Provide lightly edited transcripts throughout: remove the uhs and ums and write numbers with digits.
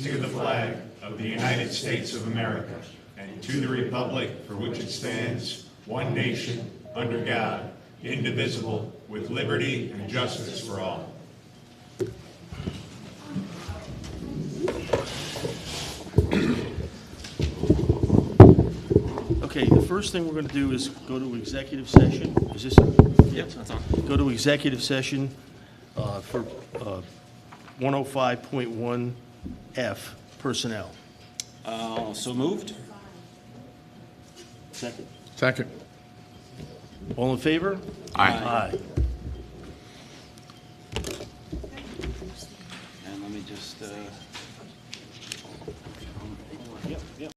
to the flag of the United States of America and to the republic for which it stands, one nation, under God, indivisible, with liberty and justice for all. Okay, the first thing we're going to do is go to executive session. Is this? Yep, that's on. Go to executive session for 105.1F personnel. So moved? Second. Second. All in favor? Aye. Aye. And let me just, yep, yep.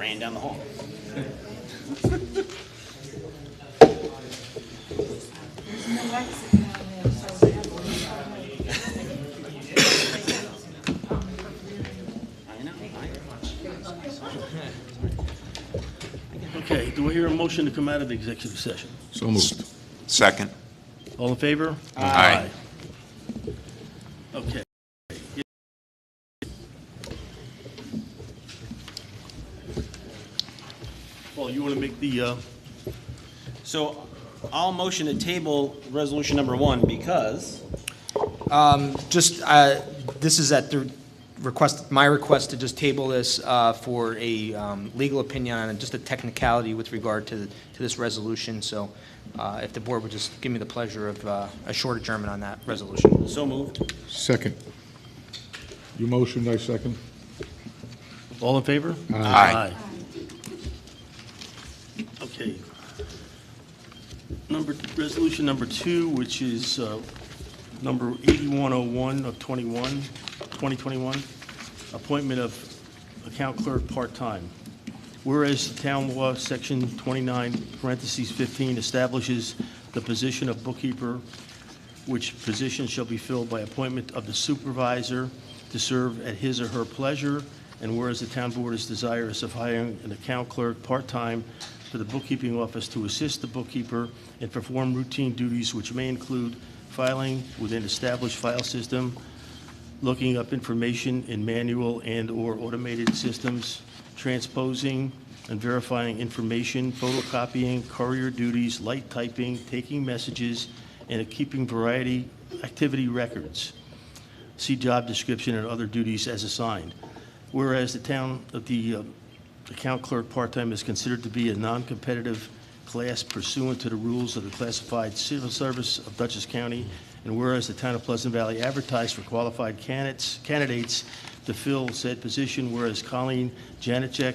ran down the hall. I know. Okay, do I hear a motion to come out of the executive session? So moved. Second. All in favor? Aye. Okay. Paul, you want to make the, So I'll motion to table resolution number 1 because, This is at the request, my request to just table this for a legal opinion on just a technicality with regard to this resolution. So if the board would just give me the pleasure of a short adjournment on that resolution. so moved. Second. You motioned, I second. all in favor? Aye. Okay. Resolution number 2, which is number 8101 of 2021, appointment of account clerk part-time. Whereas the town law, section 29, parentheses 15, establishes the position of bookkeeper, which position shall be filled by appointment of the supervisor to serve at his or her pleasure, and whereas the town board is desirous of hiring an account clerk part-time for the bookkeeping office to assist the bookkeeper and perform routine duties which may include filing within established file system, looking up information in manual and/or automated systems, transposing and verifying information, photocopying, courier duties, light typing, taking messages, and keeping variety activity records. See job description and other duties as assigned. Whereas the account clerk part-time is considered to be a non-competitive class pursuant to the rules of the classified civil service of Dutchess County, and whereas the town of Pleasant Valley advertised for qualified candidates to fill said position, whereas Colleen Janacek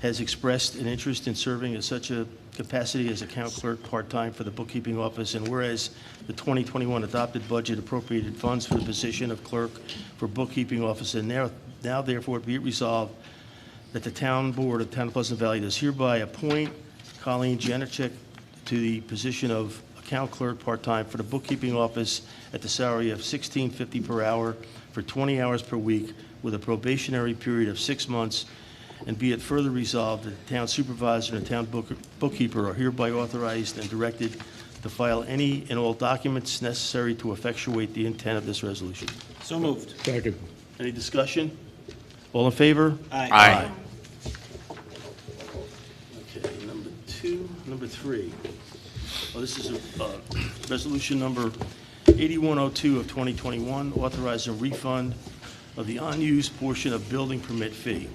has expressed an interest in serving in such a capacity as account clerk part-time for the bookkeeping office, and whereas the 2021 adopted budget appropriated funds for the position of clerk for bookkeeping office, and now therefore be it resolved that the town board of Town of Pleasant Valley does hereby appoint Colleen Janacek to the position of account clerk part-time for the bookkeeping office at the salary of $16.50 per hour for 20 hours per week with a probationary period of 6 months, and be it further resolved that the town supervisor and the town bookkeeper are hereby authorized and directed to file any and all documents necessary to effectuate the intent of this resolution. So moved. Second. Any discussion? All in favor? Aye. Okay, number 3. Oh, this is a resolution number 8102 of 2021, authorizing refund of the unused portion of building permit fee.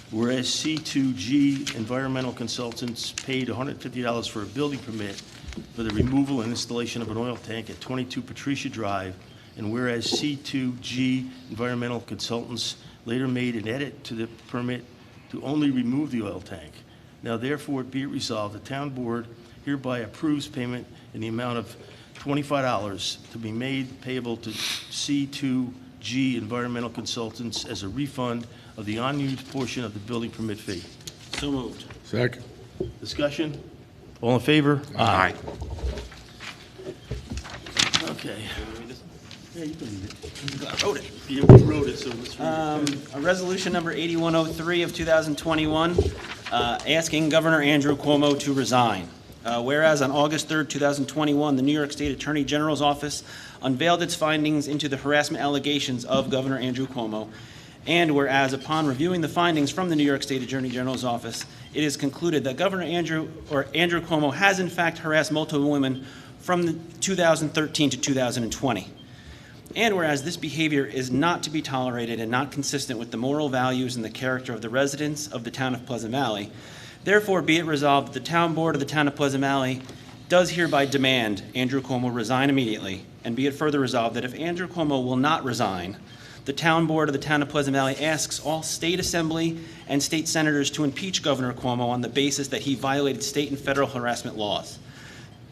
Whereas C2G Environmental Consultants paid $150 for a building permit for the removal and installation of an oil tank at 22 Patricia Drive, and whereas C2G Environmental Consultants later made an edit to the permit to only remove the oil tank. Now therefore be it resolved, the town board hereby approves payment in the amount of $25 to be made payable to C2G Environmental Consultants as a refund of the unused portion of the building permit fee. So moved. Second. Discussion? All in favor? Aye. Okay. Yeah, you can read it. I wrote it. Yeah, we wrote it, so let's read it. A resolution number 8103 of 2021, asking Governor Andrew Cuomo to resign. Whereas on August 3rd, 2021, the New York State Attorney General's office unveiled its findings into the harassment allegations of Governor Andrew Cuomo, and whereas upon reviewing the findings from the New York State Attorney General's office, it is concluded that Governor Andrew Cuomo has in fact harassed multiple women from 2013 to 2020. And whereas this behavior is not to be tolerated and not consistent with the moral values and the character of the residents of the town of Pleasant Valley, therefore be it resolved that the town board of the town of Pleasant Valley does hereby demand Andrew Cuomo resign immediately, and be it further resolved that if Andrew Cuomo will not resign, the town board of the town of Pleasant Valley asks all state assembly and state senators to impeach Governor Cuomo on the basis that he violated state and federal harassment laws.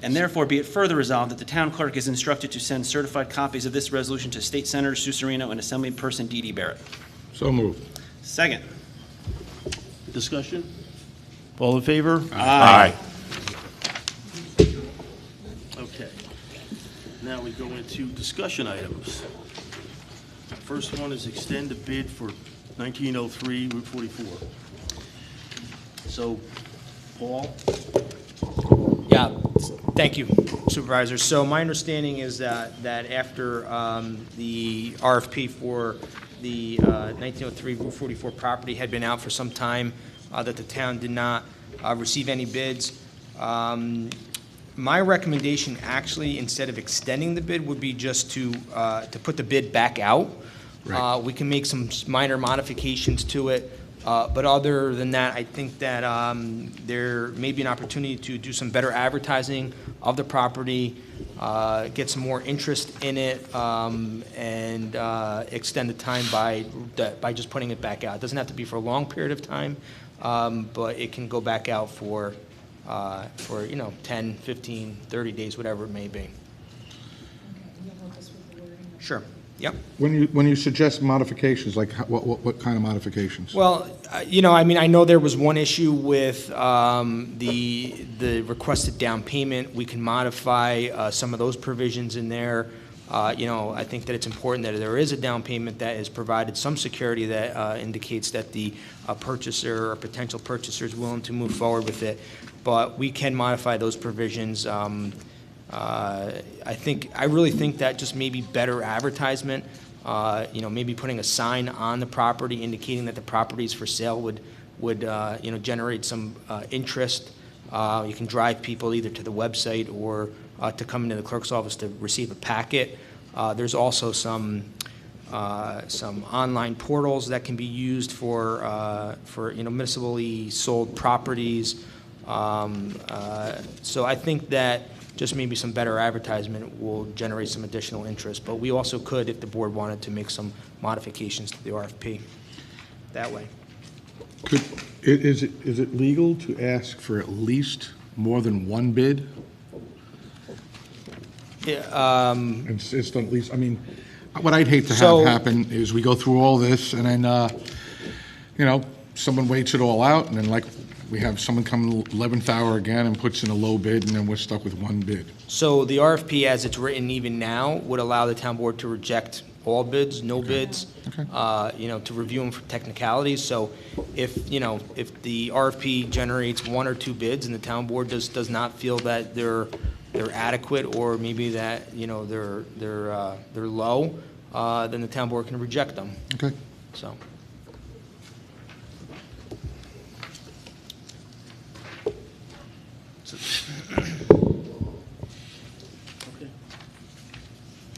And therefore be it further resolved that the town clerk is instructed to send certified copies of this resolution to State Senator Sue Serino and Assemblyperson Dee Dee Barrett. So moved. Second. Discussion? All in favor? Aye. Okay. Now we go into discussion items. First one is extend the bid for 1903 Route 44. So, Paul? Yeah, thank you, Supervisor. So my understanding is that after the RFP for the 1903 Route 44 property had been out for some time, that the town did not receive any bids. My recommendation, actually, instead of extending the bid, would be just to put the bid back out. Right. We can make some minor modifications to it. But other than that, I think that there may be an opportunity to do some better advertising of the property, get some more interest in it, and extend the time by just putting it back out. It doesn't have to be for a long period of time, but it can go back out for 10, 15, 30 days, whatever it may be. Sure. Yep. When you suggest modifications, like what kind of modifications? Well, I know there was one issue with the requested down payment. We can modify some of those provisions in there. I think that it's important that there is a down payment that is provided some security that indicates that the purchaser or potential purchaser is willing to move forward with it. But we can modify those provisions. I really think that just maybe better advertisement, maybe putting a sign on the property indicating that the property is for sale would generate some interest. You can drive people either to the website or to come into the clerk's office to receive a packet. There's also some online portals that can be used for municipally sold properties. So I think that just maybe some better advertisement will generate some additional interest. But we also could, if the board wanted, to make some modifications to the RFP that way. Is it legal to ask for at least more than one bid? Insist on at least, what I'd hate to have happen is we go through all this and then, someone waits it all out and then we have someone come 11th hour again and puts in a low bid, and then we're stuck with one bid. So the RFP, as it's written even now, would allow the town board to reject all bids, no bids, Okay. to review them for technicalities. So if the RFP generates one or two bids and the town board does not feel that they're adequate, or maybe that they're low, then the town board can reject them. Okay. So.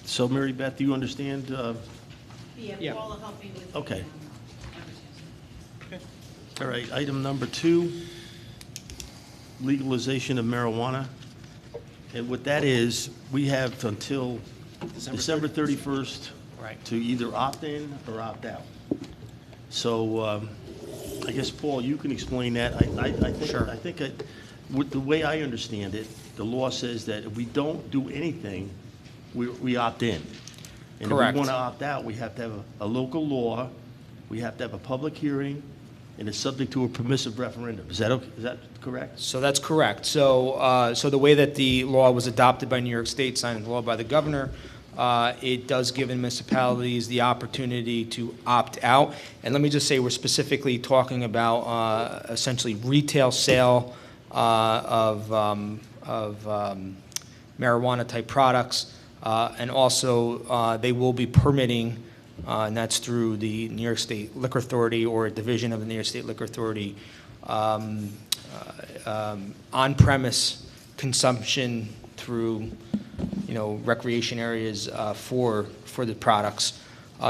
So, Mary Beth, do you understand? Yeah. Paul will help me with. Okay. advertising. All right, item number 2, legalization of marijuana. And what that is, we have until December 31st Right. to either opt in or opt out. So I guess, Paul, you can explain that. I think, Sure. with the way I understand it, the law says that if we don't do anything, we opt in. And Correct. if we want to opt out, we have to have a local law, we have to have a public hearing, and it's subject to a permissive referendum. Is that correct? So that's correct. So the way that the law was adopted by New York State, signed into law by the governor, it does give municipalities the opportunity to opt out. And let me just say, we're specifically talking about essentially retail sale of marijuana-type products. And also, they will be permitting, and that's through the New York State Liquor Authority or a division of the New York State Liquor Authority, on-premise consumption through, recreation areas for the products.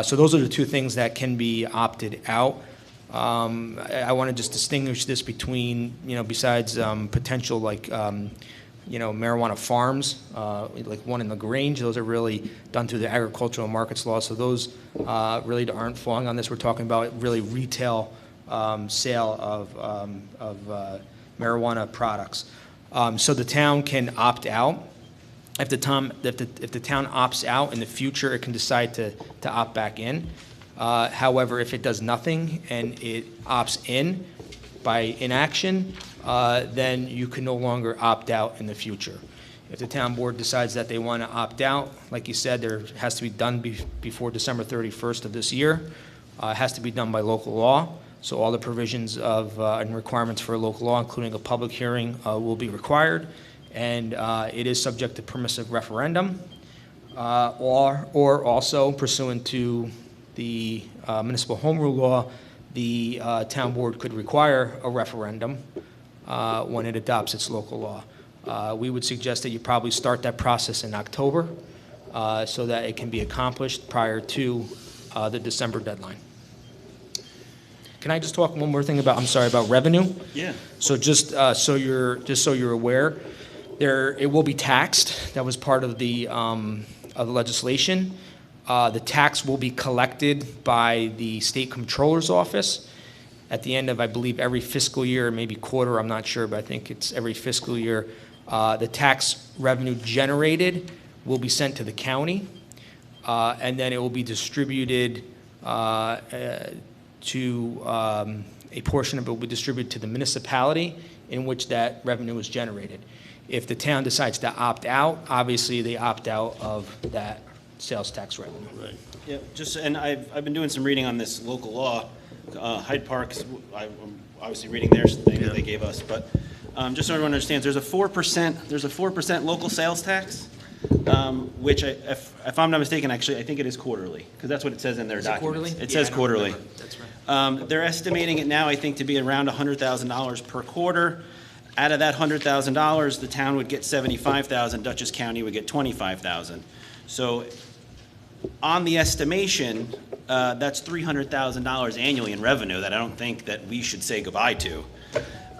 So those are the two things that can be opted out. I want to just distinguish this between, besides potential marijuana farms, like one in LaGrange. Those are really done through the agricultural markets law. So those really aren't falling on this. We're talking about really retail sale of marijuana products. So the town can opt out. If the town opts out in the future, it can decide to opt back in. However, if it does nothing and it opts in, by inaction, then you can no longer opt out in the future. If the town board decides that they want to opt out, like you said, there has to be done before December 31st of this year. It has to be done by local law. So all the provisions of and requirements for local law, including a public hearing, will be required. And it is subject to permissive referendum, or also pursuant to the municipal home rule law, the town board could require a referendum when it adopts its local law. We would suggest that you probably start that process in October so that it can be accomplished prior to the December deadline. Can I just talk one more thing about revenue? Yeah. So just so you're aware, it will be taxed. That was part of the legislation. The tax will be collected by the state comptroller's office at the end of, I believe, every fiscal year, maybe quarter, I'm not sure, but I think it's every fiscal year. The tax revenue generated will be sent to the county, and then it will be distributed a portion of it will be distributed to the municipality in which that revenue was generated. If the town decides to opt out, obviously they opt out of that sales tax revenue. Right. Yeah, and I've been doing some reading on this local law. Hyde Park's, I'm obviously reading their thing that they gave us, but just so everyone understands, there's a 4% local sales tax, which, if I'm not mistaken, actually, I think it is quarterly, because that's what it says in their documents. Quarterly? It says quarterly. That's right. They're estimating it now, I think, to be around $100,000 per quarter. Out of that $100,000, the town would get $75,000, Dutchess County would get $25,000. So on the estimation, that's $300,000 annually in revenue that I don't think that we should say goodbye to.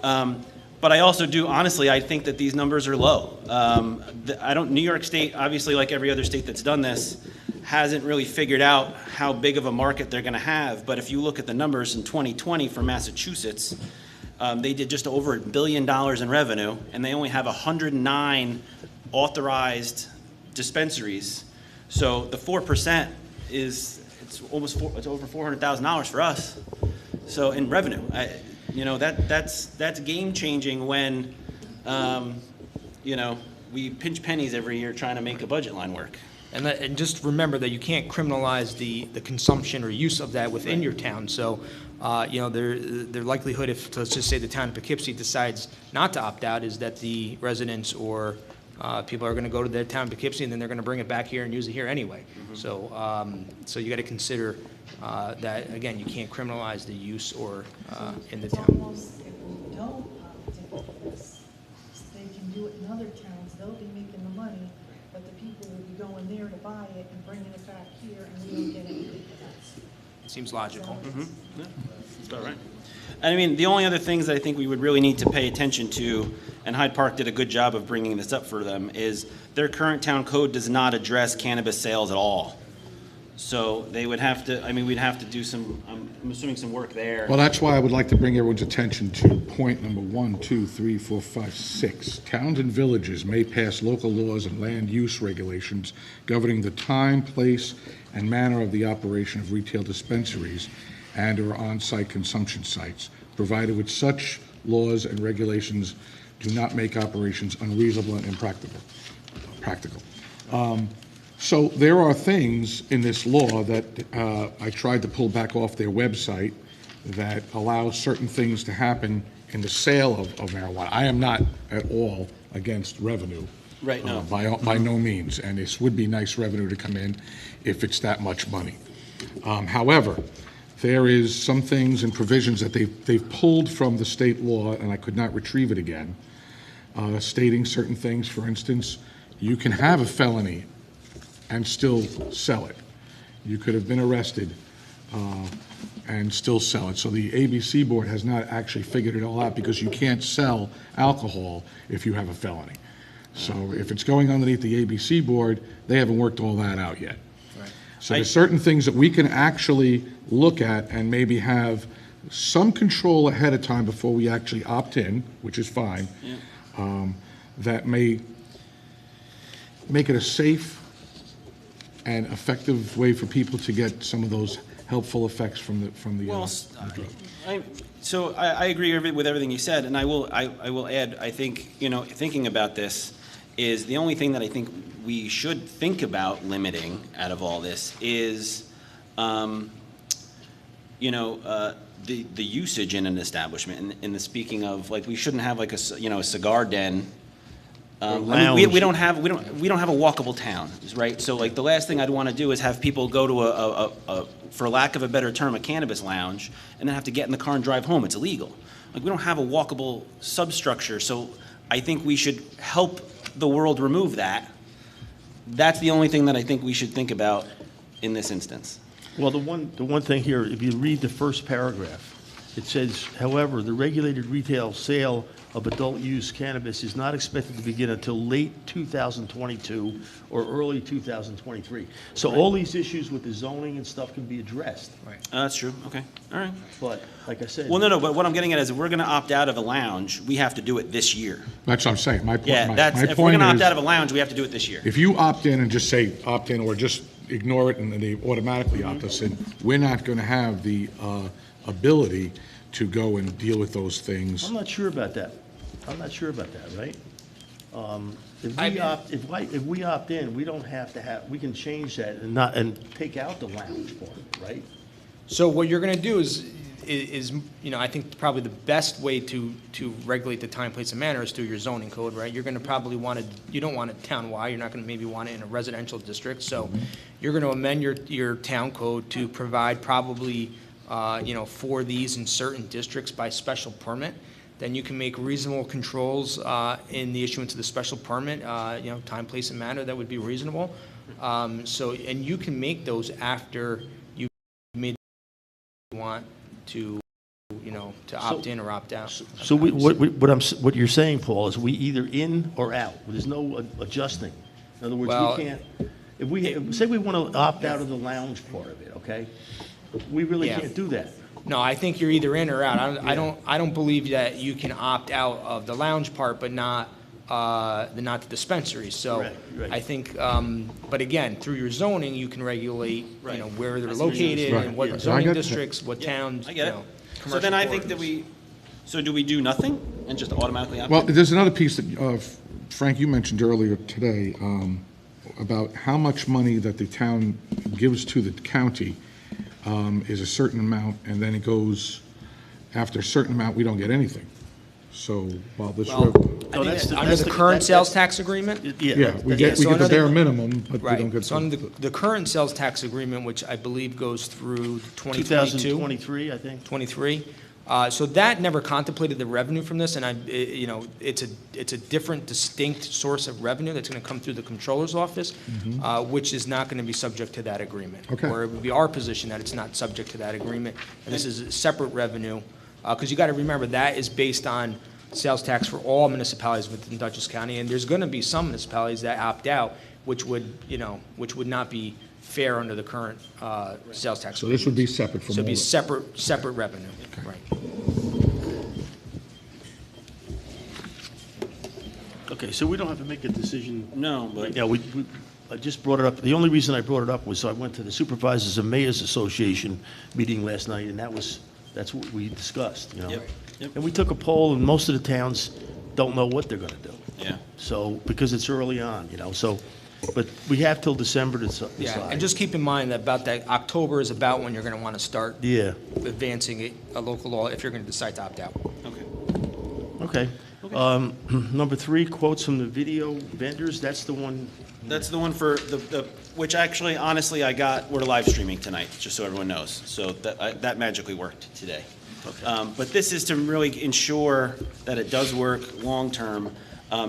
But I also do, honestly, I think that these numbers are low. New York State, obviously, like every other state that's done this, hasn't really figured out how big of a market they're going to have. But if you look at the numbers in 2020 for Massachusetts, they did just over $1 billion in revenue, and they only have 109 authorized dispensaries. So the 4% it's over $400,000 for us. So in revenue, that's game changing when we pinch pennies every year trying to make a budget line work. And just remember that you can't criminalize the consumption or use of that within your town. So, their likelihood, if, let's just say, the town of Poughkeepsie decides not to opt out, is that the residents or people are going to go to their town of Poughkeepsie, and then they're going to bring it back here and use it here anyway. Mm-hmm. So you got to consider that, again, you can't criminalize the use or in the It's town. almost, if we don't opt into this, they can do it in other towns, they'll be making the money, but the people will be going there to buy it and bringing it back here, and we don't get anything for that. Seems logical. That's about right. And I mean, the only other things that I think we would really need to pay attention to, and Hyde Park did a good job of bringing this up for them, is their current town code does not address cannabis sales at all. So they would have to, we'd have to do some, I'm assuming some work there. Well, that's why I would like to bring everyone's attention to point number 1, 2, 3, 4, 5, 6. Towns and villages may pass local laws and land use regulations governing the time, place, and manner of the operation of retail dispensaries and or on-site consumption sites, provided with such laws and regulations do not make operations unreasonable and impractical. So there are things in this law that I tried to pull back off their website that allow certain things to happen in the sale of marijuana. I am not at all against revenue. Right, no. By no means, and this would be nice revenue to come in if it's that much money. However, there is some things and provisions that they've pulled from the state law, and I could not retrieve it again, stating certain things. For instance, you can have a felony and still sell it. You could have been arrested and still sell it. So the ABC board has not actually figured it all out, because you can't sell alcohol if you have a felony. So if it's going underneath the ABC board, they haven't worked all that out yet. Right. So there's certain things that we can actually look at and maybe have some control ahead of time before we actually opt in, which is fine. Yeah. That may make it a safe and effective way for people to get some of those helpful effects from the. Well, drug. I agree with everything you said, and I will add, I think, thinking about this is the only thing that I think we should think about limiting out of all this is, the usage in an establishment, in the speaking of, like, we shouldn't have like a cigar den. I mean, we don't have a walkable town, right? So like the last thing I'd want to do is have people go to a for lack of a better term, a cannabis lounge, and then have to get in the car and drive home. It's illegal. Like, we don't have a walkable substructure, so I think we should help the world remove that. That's the only thing that I think we should think about in this instance. Well, the one thing here, if you read the first paragraph, it says, however, the regulated retail sale of adult-use cannabis is not expected to begin until late 2022 or early 2023. So all these issues with the zoning and stuff can be addressed. Right. That's true. Okay. All right. But, like I said. Well, no, but what I'm getting at is if we're going to opt out of a lounge, we have to do it this year. That's what I'm saying. My point. Yeah, my if we're point going to opt is, out of a lounge, we have to do it this year. if you opt in and just say opt in, or just ignore it and they automatically opt us in, we're not going to have the ability to go and deal with those things. I'm not sure about that. Right? If we opt in, we don't have to have, we can change that and take out the lounge part, right? So what you're going to do is, I think probably the best way to regulate the time, place, and manner is through your zoning code, right? You're going to probably want to, you don't want it town-wide, you're not going to maybe want it in a residential district, so you're going to amend your town code to provide probably, for these in certain districts by special permit. Then you can make reasonable controls in the issuance of the special permit, time, place, and manner that would be reasonable. And you can make those after you made want to, to opt in or opt out. So what you're saying, Paul, is we either in or out. There's no adjusting. In other words, Well, we can't, if we, say we want to opt out of the lounge part of it, okay? We really Yeah. can't do that. No, I think you're either in or out. I don't believe that you can opt out of the lounge part, but not the dispensary. So Right. I think, but again, through your zoning, you can regulate, Right. Where they're That's what you're located saying. and what Right. I zoning get that. districts, what towns, I get it. So commercial then I think that corridors. so do we do nothing and just automatically opt Well, in? there's another piece that, Frank, you mentioned earlier today, about how much money that the town gives to the county is a certain amount, and then it goes, after a certain amount, we don't get anything. So while this, Well, No, that's Under the current sales tax agreement? yeah, we get so the under bare the- minimum, but we don't Right, get. so under the current sales tax agreement, which I believe goes through 2022. 2023, I think. 23. So that never contemplated the revenue from this, and it's a different, distinct source of revenue that's going to come through the controller's office, which is not going to be subject to that agreement. Okay. Or it would be our position that it's not subject to that agreement, and this is a separate revenue, because you got to remember, that is based on sales tax for all municipalities within Dutchess County, and there's going to be some municipalities that opt out, which would not be fair under the current sales tax. So this would agreements. be separate from So all it'd be that. separate revenue, right. Okay, so we don't have to make a decision. No, but Yeah, I just brought it up. The only reason I brought it up was I went to the Supervisors and Mayors Association meeting last night, and that's what we discussed, Yep, yep. And we took a poll, and most of the towns don't know what they're going to do. yeah. So, because it's early on, so, but we have till December to decide. Yeah, and just keep in mind that October is about when you're going to want to start Yeah, advancing a local law if you're going to decide to opt out. Okay. okay. Number 3, quotes from the video vendors, that's the one. That's the one for which actually, honestly, we're live streaming tonight, just so everyone knows. So that magically worked today. Okay. But this is to really ensure that it does work long-term.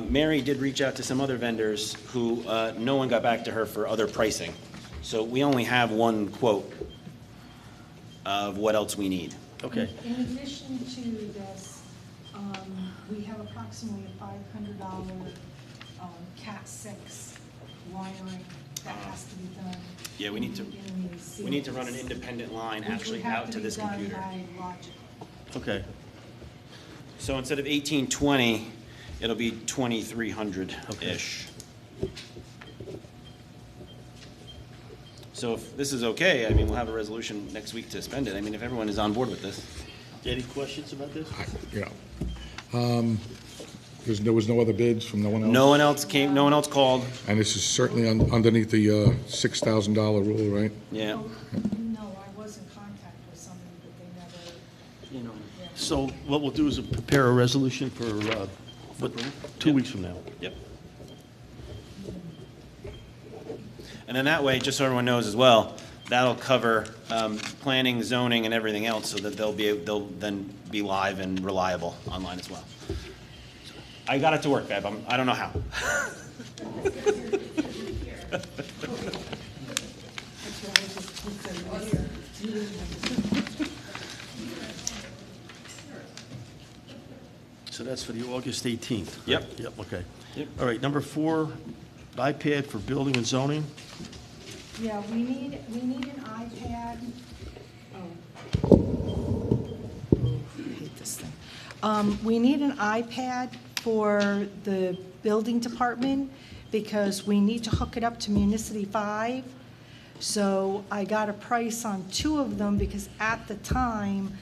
Mary did reach out to some other vendors who, no one got back to her for other pricing. So we only have one quote of what else we need. Okay. In addition to this, we have approximately a $500 Cat 6 wiring that has to be done. Yeah, we need to in these We need to run an seals, independent line which would actually have out to be this done computer. by Logic. Okay, So instead of 1820, it'll be 2300-ish. So if this is okay, I mean, we'll have a resolution next week to spend it. I mean, if everyone is on board with this. Any questions about this? You know, there was no other bids from no one else? No one else came, no one else called. And this is certainly underneath the $6,000 rule, right? Yeah. No, I was in contact with somebody, but they never, So what we'll do is prepare a resolution for, 2 weeks from now. Yep. And then that way, just so everyone knows as well, that'll cover planning, zoning, and everything else, so that they'll then be live and reliable online as well. I got it to work, Bev. I don't know how. So that's for the August 18th? Yep. Yep, okay. Yep. All right, number 4, iPad for building and zoning. yeah, we need an iPad. I hate this thing. We need an iPad for the building department because we need to hook it up to Municity 5. So I got a price on 2 of them because at the time,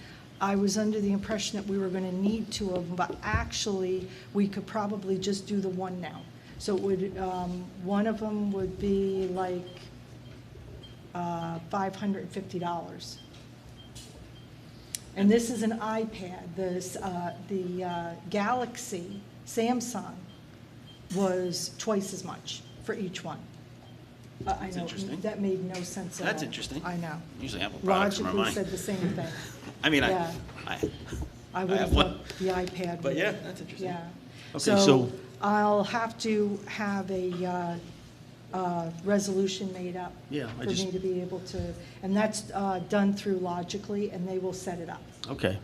I was under the impression that we were going to need 2 of them, but actually, we could probably just do the one now. So it would, one of them would be like $550. And this is an iPad. The Galaxy Samsung was twice as much for each one. I know, interesting. that made no sense at all. That's interesting. I know. Usually Apple products are Logically mine. said the same thing. I mean, Yeah. I would have have one. thought the iPad. But would- yeah, that's interesting. Yeah. Okay, So so- I'll have to have a resolution made up. Yeah, I For just- me to be able to, and that's done through Logically, and they will set it up. Okay.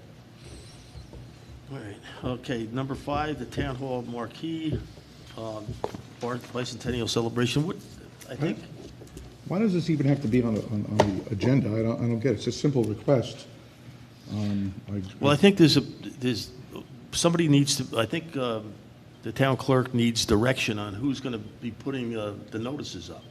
All right, okay, number 5, the Town Hall Marquee, Bicentennial Celebration, what, I think, Why does this even have to be on the agenda? I don't get it. It's a simple request. well, I think there's somebody needs to, I think the town clerk needs direction on who's going to be putting the notices up.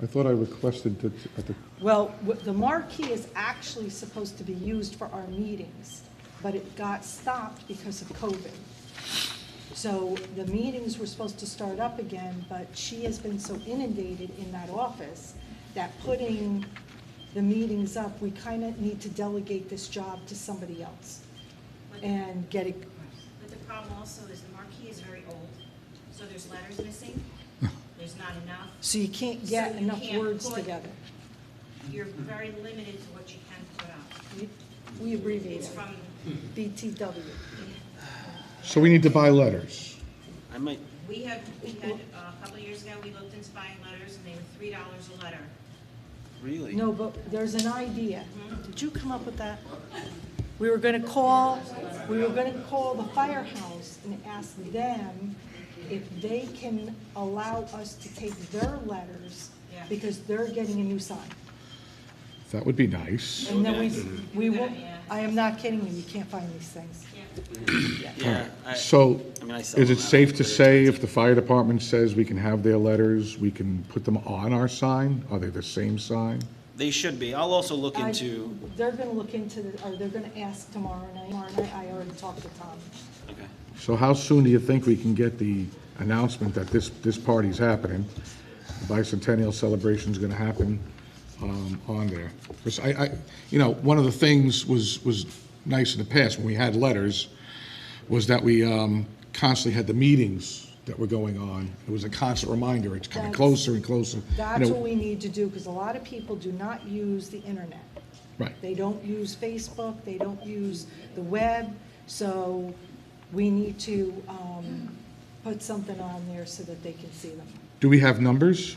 I thought I requested that at the, Well, the marquee is actually supposed to be used for our meetings, but it got stopped because of COVID. So the meetings were supposed to start up again, but she has been so inundated in that office that putting the meetings up, we kind of need to delegate this job to somebody else and get it. But the problem also is the marquee is very old, so there's letters missing, there's not enough. So you can't get So you enough can't words put- together. You're very limited to what you can put out. We abbreviate It's it, from, BTW. so we need to buy letters. I might, we had, a couple of years ago, we looked into buying letters, and they were $3 a letter. really? No, but there's an idea. Did you come up with that? We were gonna call the firehouse and ask them if they can allow us to take their letters, Yeah. because they're getting a new sign. That would be nice. And then we will, Yeah. I am not kidding you, you can't find these things. Yeah. So, I mean, I sell is it them out, safe to but say if the fire department says we can have their letters, we can put them on our sign? Are they the same sign? They should be. I'll also look into, They're gonna look into or they're gonna ask tomorrow night. I already talked to Tom. okay. So how soon do you think we can get the announcement that this party's happening? The bicentennial celebration's gonna happen on there? Because one of the things was nice in the past, when we had letters, was that we constantly had the meetings that were going on. It was a constant reminder, it's coming That's- closer and closer. You That's know, what we need to do, because a lot of people do not use the internet. Right. They don't use Facebook, they don't use the web, so we need to put something on there so that they can see them. Do we have numbers?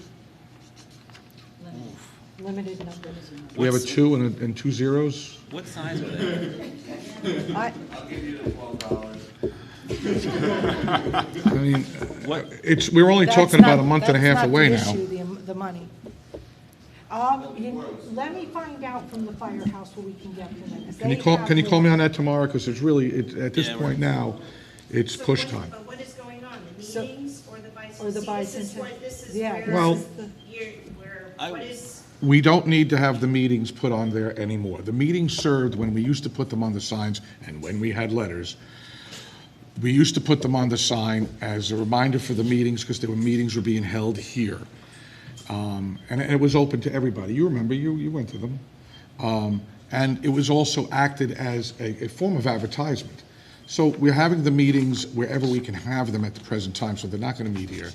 Limited numbers. We have a 2 and 2 zeros? What size are they? I- I mean, What? we're only That's talking about a not- month and a half that's not away the now. issue, the money. Let me find out from the firehouse what we can get from them. 'cause Can you they call, have can you call me the- on that tomorrow? Because it's really, at this Yeah, point now, it's So push what- time. But what is going on, the So- meetings or the bicentennial? Or the See, this is bicentennial. what- This is Yeah, where, this Well- is the- you're, where, I- what is we don't need to have the meetings put on there anymore. The meetings served when we used to put them on the signs and when we had letters. We used to put them on the sign as a reminder for the meetings because meetings were being held here. And it was open to everybody. You remember, you went to them. And it was also acted as a form of advertisement. So we're having the meetings wherever we can have them at the present time, so they're not going to meet here.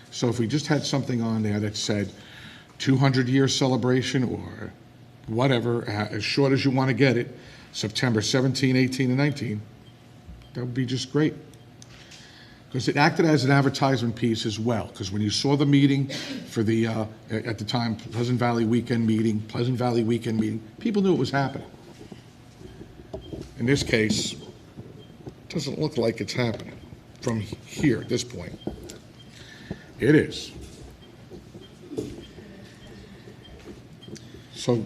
So if we just had something on there that said 200-year celebration or whatever, as short as you want to get it, September 17, 18, and 19, that would be just great. Because it acted as an advertisement piece as well. Because when you saw the meeting for the, at the time, Pleasant Valley Weekend Meeting, people knew it was happening. In this case, it doesn't look like it's happening from here at this point. It is. So,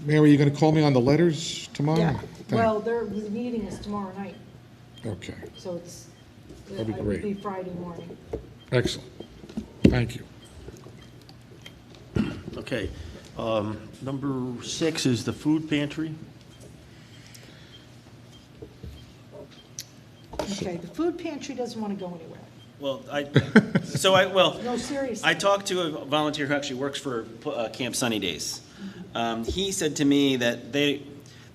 Mary, you going to call me on the letters tomorrow? Yeah, Thank- well, the meeting is tomorrow night, Okay, so it's, That'd be it would great. be Friday morning. excellent. Thank you. Okay. Number 6 is the food pantry. Okay, the food pantry doesn't want to go anywhere. Well, No, seriously. I talked to a volunteer who actually works for Camp Sunny Days. He said to me that they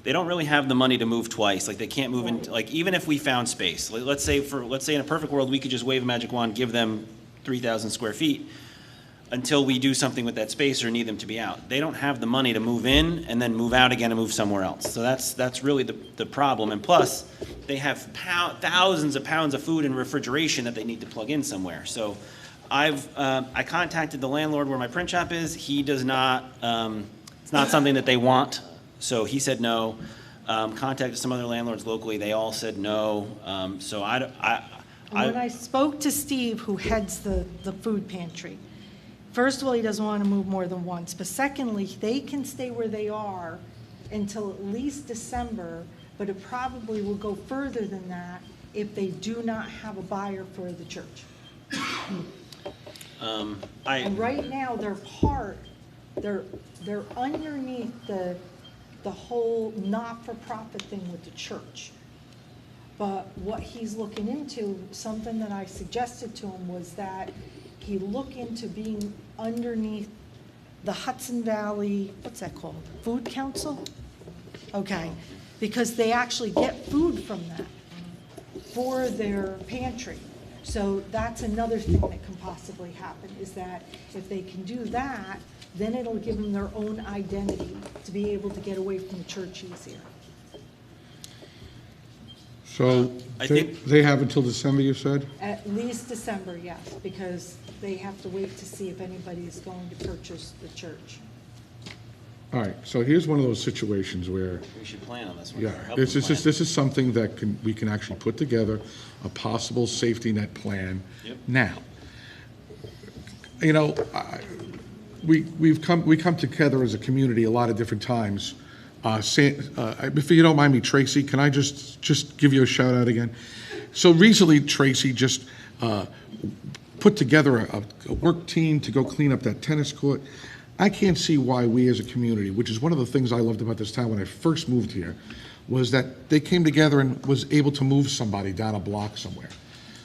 don't really have the money to move twice. Like they can't move in. Like even if we found space, let's say in a perfect world we could just wave a magic wand, give them 3,000 square feet until we do something with that space or need them to be out. They don't have the money to move in and then move out again and move somewhere else. So that's really the problem. And plus, they have thousands of pounds of food in refrigeration that they need to plug in somewhere. So I contacted the landlord where my print shop is. He does not, it's not something that they want. So he said no. Contacted some other landlords locally. They all said no. So And when I spoke to Steve, who heads the food pantry, first of all, he doesn't want to move more than once, but secondly, they can stay where they are until at least December, but it probably will go further than that if they do not have a buyer for the church. And right now, they're underneath the whole not-for-profit thing with the church. But what he's looking into, something that I suggested to him was that he look into being underneath the Hudson Valley, what's that called? Food Council? Okay, because they actually get food from that for their pantry. So that's another thing that can possibly happen, is that if they can do that, then it'll give them their own identity to be able to get away from the church easier. So I think- they have until December, you said? At least December, yes, because they have to wait to see if anybody is going to purchase the church. All right, so here's one of those situations where, we should plan on this one. yeah, or help this them is, plan. this is something that we can actually put together, a possible safety net plan now. You know, we come together as a community a lot of different times. If you don't mind me, Tracy, can I just give you a shout out again? So recently, Tracy just put together a work team to go clean up that tennis court. I can't see why we as a community, which is one of the things I loved about this town when I first moved here, was that they came together and was able to move somebody down a block somewhere.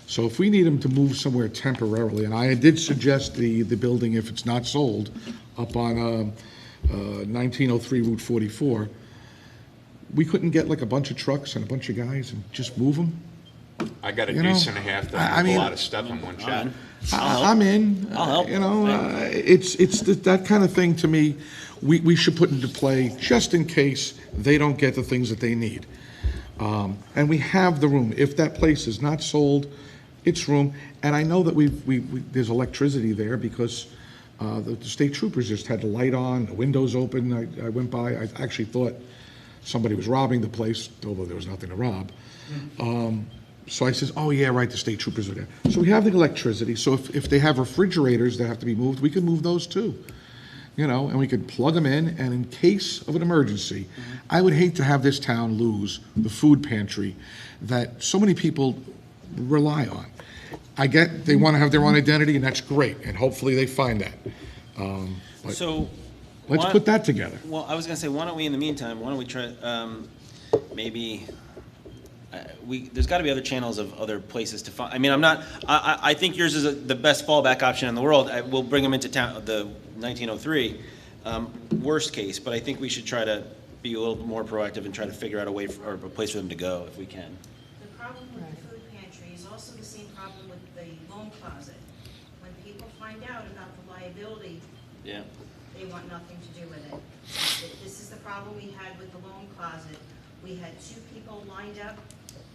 So if we need them to move somewhere temporarily, and I did suggest the building, if it's not sold, up on 1903 Route 44, we couldn't get like a bunch of trucks and a bunch of guys and just move them? I got a You know, deuce and a half to I move mean- a lot of stuff in one shot. I'm in. I'll help. You know, it's that kind of thing to me, we should put into play just in case they don't get the things that they need. And we have the room. If that place is not sold, it's room. And I know that there's electricity there because the state troopers just had the light on, the windows open. I went by, I actually thought somebody was robbing the place, although there was nothing to rob. So I says, oh yeah, right, the state troopers are there. So we have the electricity, so if they have refrigerators that have to be moved, we can move those too. You know, and we could plug them in, and in case of an emergency, I would hate to have this town lose the food pantry that so many people rely on. I get they want to have their own identity, and that's great, and hopefully they find that. So. Let's why- put that together. Well, I was gonna say, why don't we, in the meantime, why don't we try, maybe, there's gotta be other channels of other places to find, I mean, I think yours is the best fallback option in the world. We'll bring them into town, the 1903, worst case, but I think we should try to be a little bit more proactive and try to figure out a way, or a place for them to go, if we can. The problem with the food pantry is also the same problem with the loan closet. When people find out about the liability, Yeah. they want nothing to do with it. This is the problem we had with the loan closet. We had 2 people lined up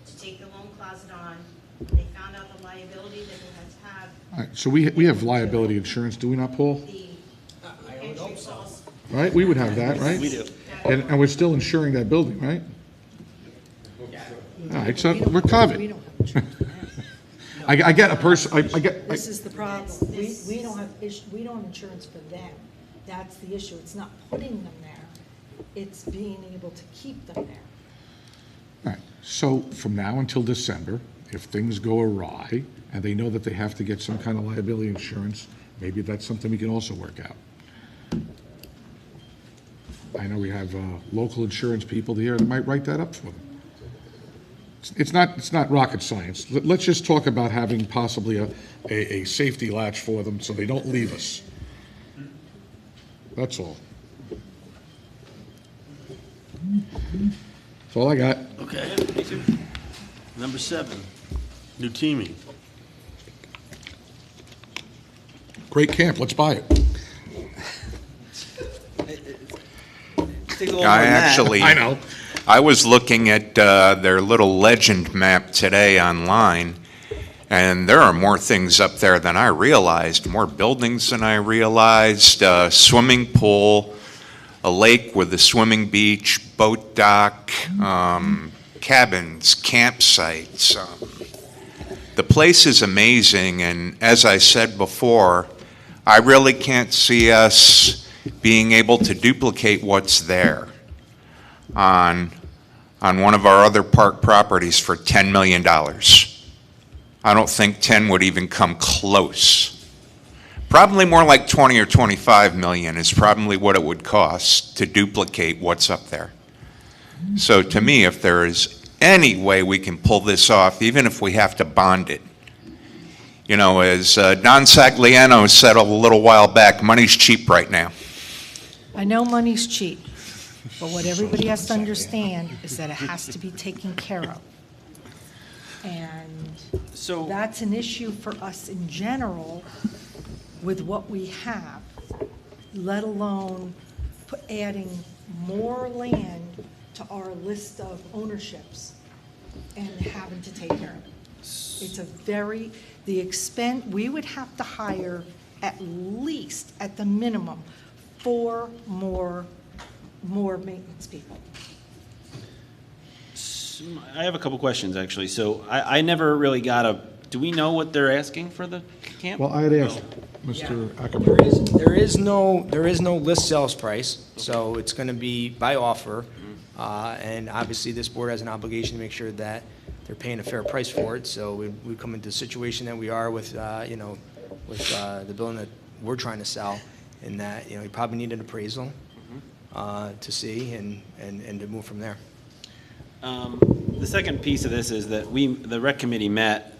to take the loan closet on. When they found out the liability that they had to have, All right, so we have liability insurance, do we not, Paul? the pantry sauce. Right, we would have that, right? We do. And we're still insuring that building, right? All right, so we're covered. We don't have insurance for that. I get a person, I get, This is the problem. We don't have, we don't have insurance for them. That's the issue. It's not putting them there. It's being able to keep them there. all right, so from now until December, if things go awry, and they know that they have to get some kind of liability insurance, maybe that's something we can also work out. I know we have local insurance people here that might write that up for them. It's not rocket science. Let's just talk about having possibly a safety latch for them so they don't leave us. That's all. That's all I got. Okay. Number 7, new teaming. Great camp, let's buy it. Take a little more I than that. actually, I know. I was looking at their little legend map today online, and there are more things up there than I realized, more buildings than I realized, swimming pool, a lake with a swimming beach, boat dock, cabins, campsites. The place is amazing, and as I said before, I really can't see us being able to duplicate what's there on one of our other park properties for $10 million. I don't think 10 would even come close. Probably more like 20 or 25 million is probably what it would cost to duplicate what's up there. So to me, if there is any way we can pull this off, even if we have to bond it, you know, as Don Sagliano said a little while back, money's cheap right now. I know money's cheap, but what everybody has to understand is that it has to be taken care of. And So, that's an issue for us in general with what we have, let alone adding more land to our list of ownerships and having to take care of it. It's a very, the expense, we would have to hire at least, at the minimum, 4 more maintenance people. I have a couple questions, actually. So I never really got do we know what they're asking for the camp? Well, I had asked Mr. There Ackerman. is no list sales price, so it's going to be by offer. And obviously, this board has an obligation to make sure that they're paying a fair price for it. So we come into the situation that we are with, the building that we're trying to sell, in that, you probably need an appraisal to see and to move from there. The second piece of this is that the rec committee met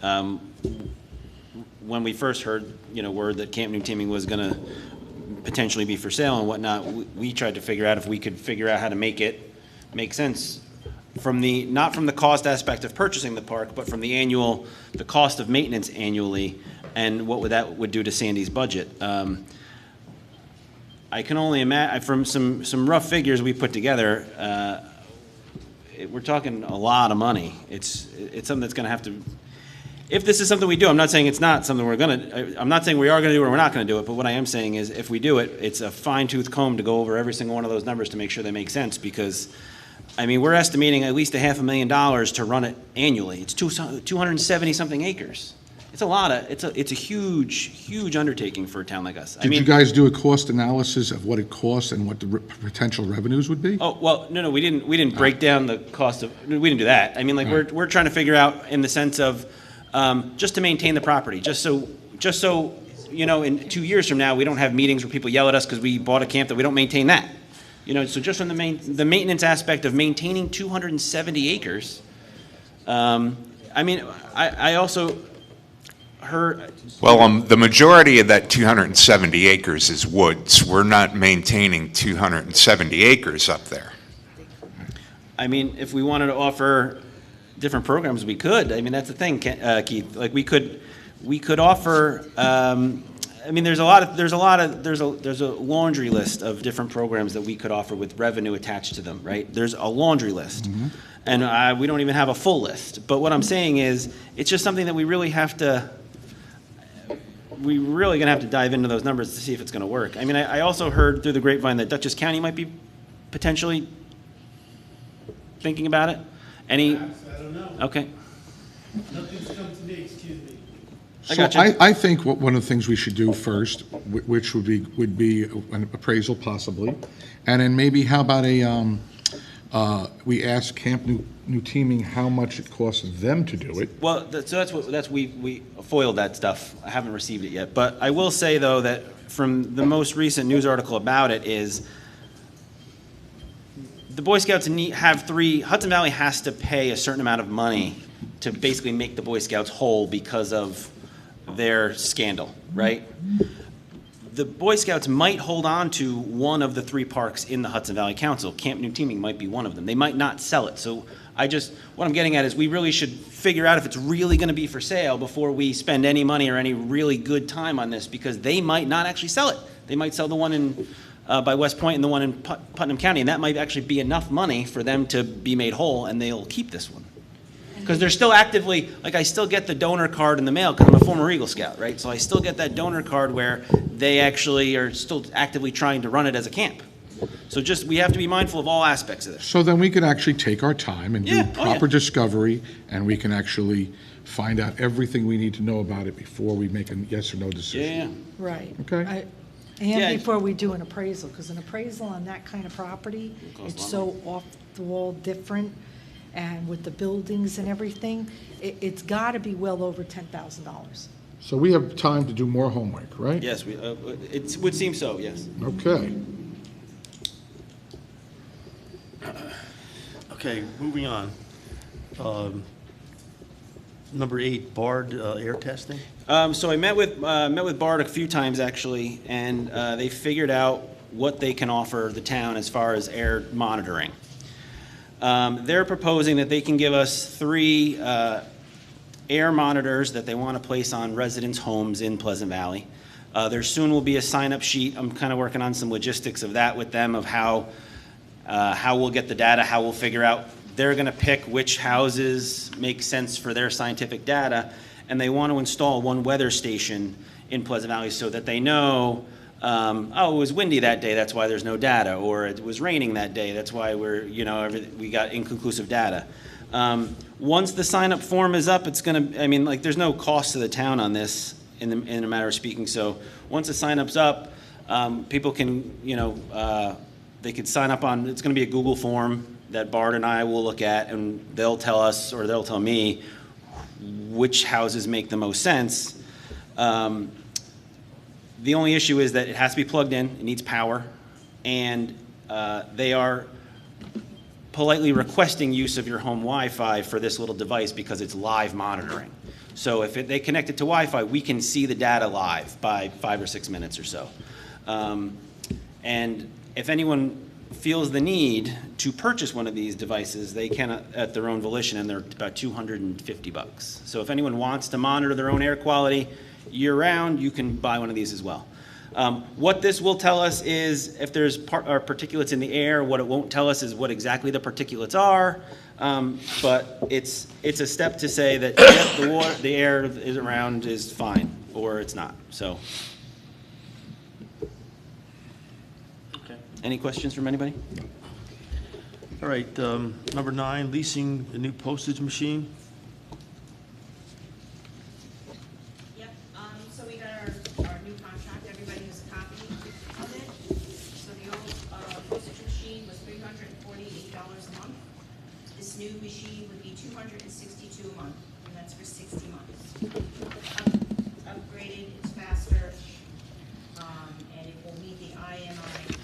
when we first heard, word that Camp New Teaming was going to potentially be for sale and whatnot. We tried to figure out if we could figure out how to make it make sense not from the cost aspect of purchasing the park, but from the cost of maintenance annually, and what that would do to Sandy's budget. I can only imagine, from some rough figures we put together, we're talking a lot of money. It's something that's going to have to, if this is something we do, I'm not saying it's not something I'm not saying we are going to do it or we're not going to do it, but what I am saying is if we do it, it's a fine-tooth comb to go over every single one of those numbers to make sure they make sense, because, we're estimating at least $500,000 to run it annually. It's 270-something acres. It's a lot it's a huge undertaking for a town like us. Did you guys do a cost analysis of what it costs and what the potential revenues would be? Oh, well, no, we didn't break down the cost of, we didn't do that. We're trying to figure out in the sense of, just to maintain the property, just so you know, in 2 years from now, we don't have meetings where people yell at us because we bought a camp that we don't maintain that. You know, so just from the maintenance aspect of maintaining 270 acres, I mean, I also heard. Well, the majority of that 270 acres is woods. We're not maintaining 270 acres up there. I mean, if we wanted to offer different programs, we could. I mean, that's the thing, Keith. Like we could offer. I mean, there's a laundry list of different programs that we could offer with revenue attached to them, right? There's a laundry list, and we don't even have a full list. But what I'm saying is, it's just something that we really have to. We're really gonna have to dive into those numbers to see if it's gonna work. I mean, I also heard through the grapevine that Dutchess County might be potentially thinking about it. Any? Perhaps, I don't know. Okay. Nothing's come to me, excuse me. I So gotcha. I think one of the things we should do first, which would be an appraisal possibly, and then maybe how about we ask Camp New Teaming how much it costs them to do it. Well, we foiled that stuff. I haven't received it yet, but I will say though that from the most recent news article about it is the Boy Scouts Hudson Valley has to pay a certain amount of money to basically make the Boy Scouts whole because of their scandal, right? The Boy Scouts might hold on to one of the 3 parks in the Hudson Valley Council. Camp New Teaming might be one of them. They might not sell it. So what I'm getting at is we really should figure out if it's really going to be for sale before we spend any money or any really good time on this, because they might not actually sell it. They might sell the one in by West Point and the one in Putnam County, and that might actually be enough money for them to be made whole, and they'll keep this one. Because they're still actively, like I still get the donor card in the mail because I'm a former Eagle Scout, right? So I still get that donor card where they actually are still actively trying to run it as a camp. So we have to be mindful of all aspects of this. So then we could actually take our time and do Yeah, oh, yeah. proper discovery, and we can actually find out everything we need to know about it before we make a yes or no decision. Yeah. Right. Okay. Yeah. And before we do an appraisal, because an appraisal on that kind of property, costs it's a lot so off the wall different, and with the buildings and everything, it's got to be well over $10,000. So we have time to do more homework, right? Yes, it would seem so, yes. Okay. Okay, moving on. Number 8, BARD air testing. So I met with BARD a few times actually, and they figured out what they can offer the town as far as air monitoring. They're proposing that they can give us 3 air monitors that they want to place on residents' homes in Pleasant Valley. There soon will be a sign-up sheet. I'm kind of working on some logistics of that with them, of how we'll get the data, how we'll figure out. They're going to pick which houses make sense for their scientific data, and they want to install one weather station in Pleasant Valley so that they know, oh, it was windy that day, that's why there's no data, or it was raining that day, that's why we got inconclusive data. Once the sign-up form is up, it's going to, I mean, like, there's no cost to the town on this in a matter of speaking, so once the sign-up's up, people can, they could sign up on, it's going to be a Google form that Bart and I will look at, and they'll tell us, or they'll tell me, which houses make the most sense. The only issue is that it has to be plugged in, it needs power, and they are politely requesting use of your home Wi-Fi for this little device because it's live monitoring. So if they connect it to Wi-Fi, we can see the data live by 5 or 6 minutes or so. And if anyone feels the need to purchase one of these devices, they can at their own volition, and they're about $250. So if anyone wants to monitor their own air quality year-round, you can buy one of these as well. What this will tell us is if there's particulates in the air. What it won't tell us is what exactly the particulates are, but it's a step to say that yep, the air is around is fine, or it's not. So. Any questions from anybody? All right, number 9, leasing a new postage machine. Yep, so we got our new contract, everybody has a copy of it. So the old postage machine was $348 a month. This new machine would be $262 a month, and that's for 60 months. Of upgraded, it's faster, and it will meet the IMI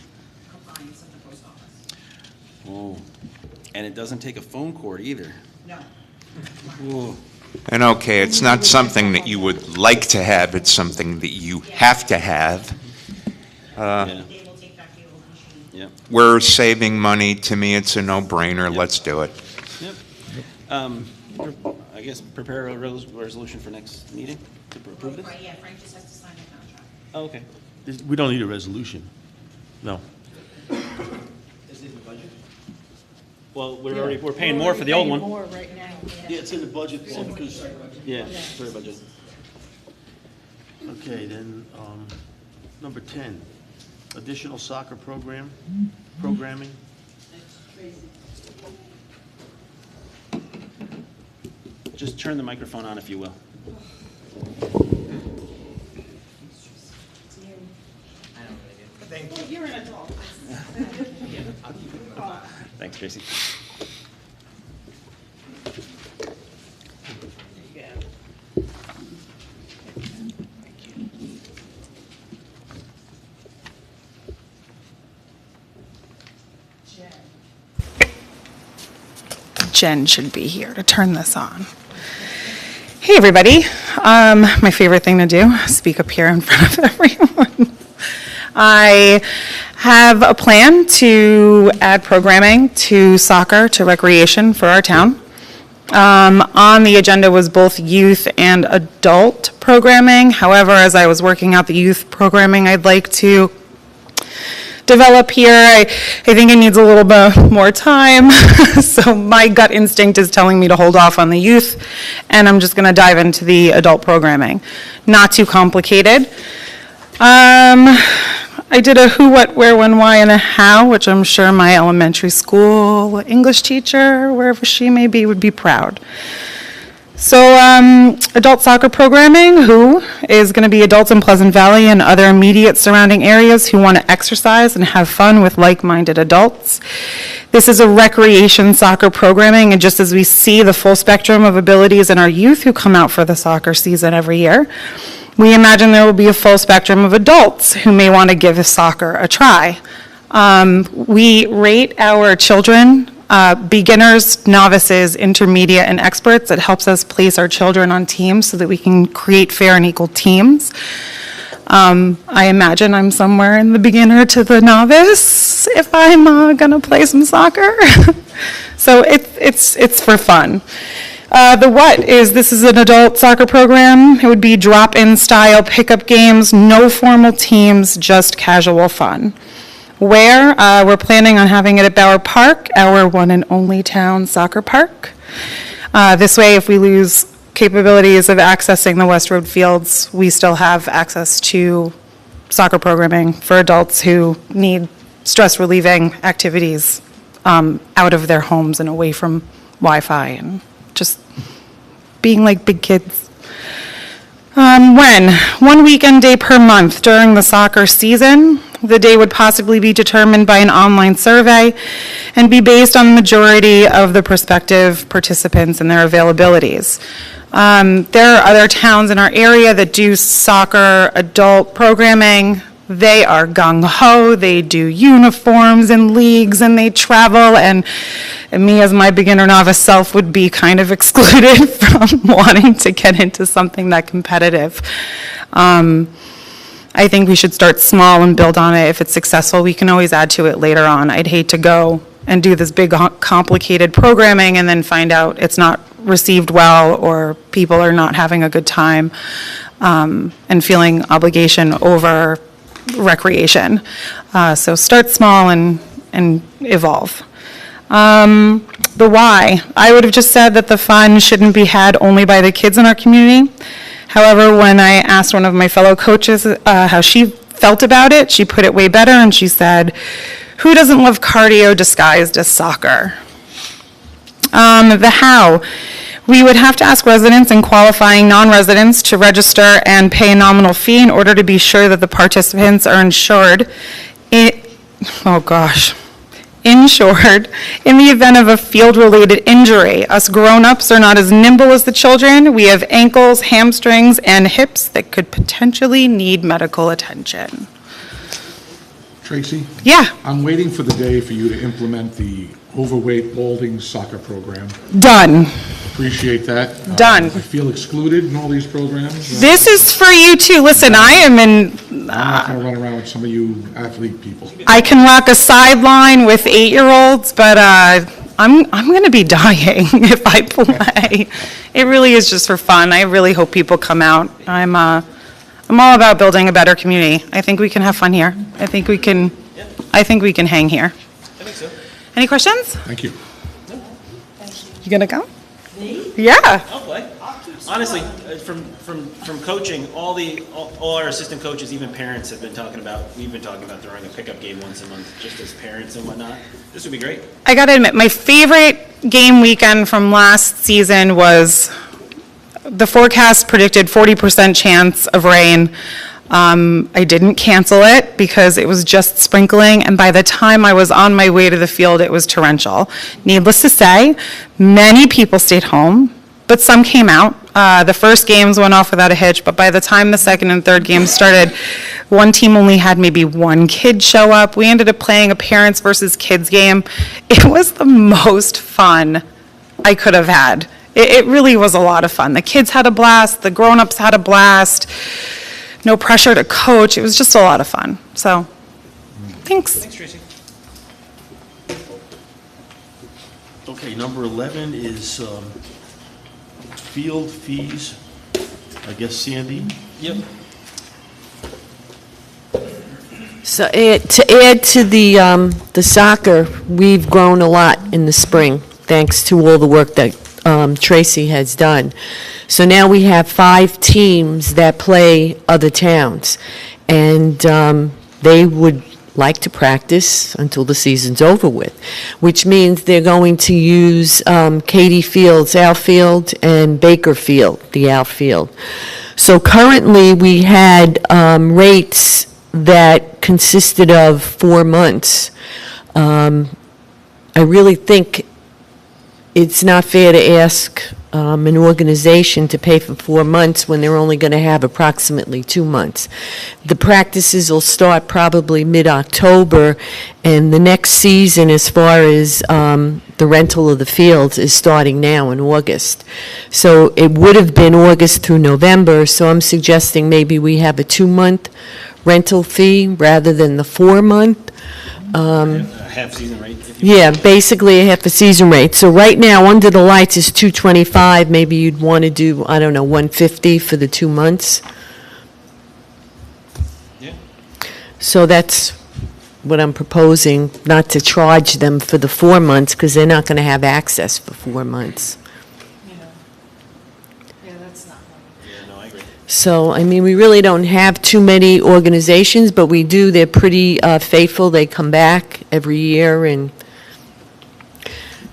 compliance of the post office. Oh, and it doesn't take a phone cord either. No. Ooh. And okay, it's not something that you would like to have, it's something that you have to have. Yeah, They will take back the old machine. yep, We're saving money, to me, it's a no-brainer, let's do it. yep. I guess prepare a resolution for next meeting to approve this? Right, yeah, Frank just has to sign the contract. Oh, okay. We don't need a resolution. No. Is it in the budget? Well, we're paying more for the old one. More right now. Yeah, it's in the budget, Paul, because, Yeah, for the budget. okay, then, number 10, additional soccer programming. Just turn the microphone on if you will. Well, you're an adult. Thanks, Tracy. Jen should be here to turn this on. Hey, everybody. My favorite thing to do, speak up here in front of everyone. I have a plan to add programming to soccer, to recreation for our town. On the agenda was both youth and adult programming. However, as I was working out the youth programming, I'd like to develop here. I think it needs a little bit more time. So my gut instinct is telling me to hold off on the youth, and I'm just going to dive into the adult programming. Not too complicated. I did a who, what, where, when, why, and a how, which I'm sure my elementary school English teacher, wherever she may be, would be proud. So, adult soccer programming, who is going to be adults in Pleasant Valley and other immediate surrounding areas who want to exercise and have fun with like-minded adults. This is a recreation soccer programming, and just as we see the full spectrum of abilities in our youth who come out for the soccer season every year, we imagine there will be a full spectrum of adults who may want to give soccer a try. We rate our children beginners, novices, intermediate, and experts. It helps us place our children on teams so that we can create fair and equal teams. I imagine I'm somewhere in the beginner to the novice if I'm gonna play some soccer. So it's for fun. The what is, this is an adult soccer program. It would be drop-in style pickup games, no formal teams, just casual fun. Where, we're planning on having it at Bauer Park, our one and only town soccer park. This way, if we lose capabilities of accessing the West Road fields, we still have access to soccer programming for adults who need stress-relieving activities out of their homes and away from Wi-Fi and just being like big kids. When? One weekend day per month during the soccer season. The day would possibly be determined by an online survey and be based on the majority of the prospective participants and their availabilities. There are other towns in our area that do soccer adult programming. They are gung-ho, they do uniforms and leagues, and they travel, and me as my beginner novice self would be kind of excluded from wanting to get into something that competitive. I think we should start small and build on it. If it's successful, we can always add to it later on. I'd hate to go and do this big, complicated programming and then find out it's not received well or people are not having a good time and feeling obligation over recreation. So start small and evolve. The why. I would have just said that the fun shouldn't be had only by the kids in our community. However, when I asked one of my fellow coaches how she felt about it, she put it way better, and she said, "Who doesn't love cardio disguised as soccer?" The how. We would have to ask residents and qualifying non-residents to register and pay a nominal fee in order to be sure that the participants are insured. insured in the event of a field-related injury. Us grown-ups are not as nimble as the children. We have ankles, hamstrings, and hips that could potentially need medical attention. Tracy? Yeah, I'm waiting for the day for you to implement the overweight balding soccer program. done. Appreciate that. Done. I feel excluded in all these programs. This is for you too. Listen, I am in, I'm not going to run around with some of you athlete people. I can rock a sideline with 8-year-olds, but I'm going to be dying if I play. It really is just for fun. I really hope people come out. I'm all about building a better community. I think we can have fun here. I think we can hang here. I think so. Any questions? Thank you. You gonna go? Me? Yeah. I'll play. Honestly, from coaching, all our assistant coaches, even parents have been talking about, we've been talking about throwing a pickup game once a month, just as parents and whatnot. This would be great. I gotta admit, my favorite game weekend from last season was, the forecast predicted 40% chance of rain. I didn't cancel it because it was just sprinkling, and by the time I was on my way to the field, it was torrential. Needless to say, many people stayed home, but some came out. The first games went off without a hitch, but by the time the second and third games started, one team only had maybe one kid show up. We ended up playing a parents versus kids game. It was the most fun I could have had. It really was a lot of fun. The kids had a blast, the grown-ups had a blast. No pressure to coach. It was just a lot of fun. So, thanks. Thanks, Tracy. Okay, number 11 is field fees. I guess Sandy? Yep. So to add to the soccer, we've grown a lot in the spring, thanks to all the work that Tracy has done. So now we have 5 teams that play other towns, and they would like to practice until the season's over with, which means they're going to use Katie Field's outfield and Baker Field, the outfield. So currently, we had rates that consisted of 4 months. I really think it's not fair to ask an organization to pay for 4 months when they're only going to have approximately 2 months. The practices will start probably mid-October, and the next season, as far as the rental of the fields, is starting now in August. So it would have been August through November, so I'm suggesting maybe we have a 2-month rental fee rather than the 4-month. Half-season rate. If you Yeah, basically a half a season rate. So right now, under the lights is $225. Maybe you'd want to do, I don't know, $150 for the 2 months. Yeah. So that's what I'm proposing, not to charge them for the 4 months, because they're not going to have access for 4 months. Yeah, that's not right. Yeah, no, I agree. So, I mean, we really don't have too many organizations, but we do. They're pretty faithful. They come back every year, and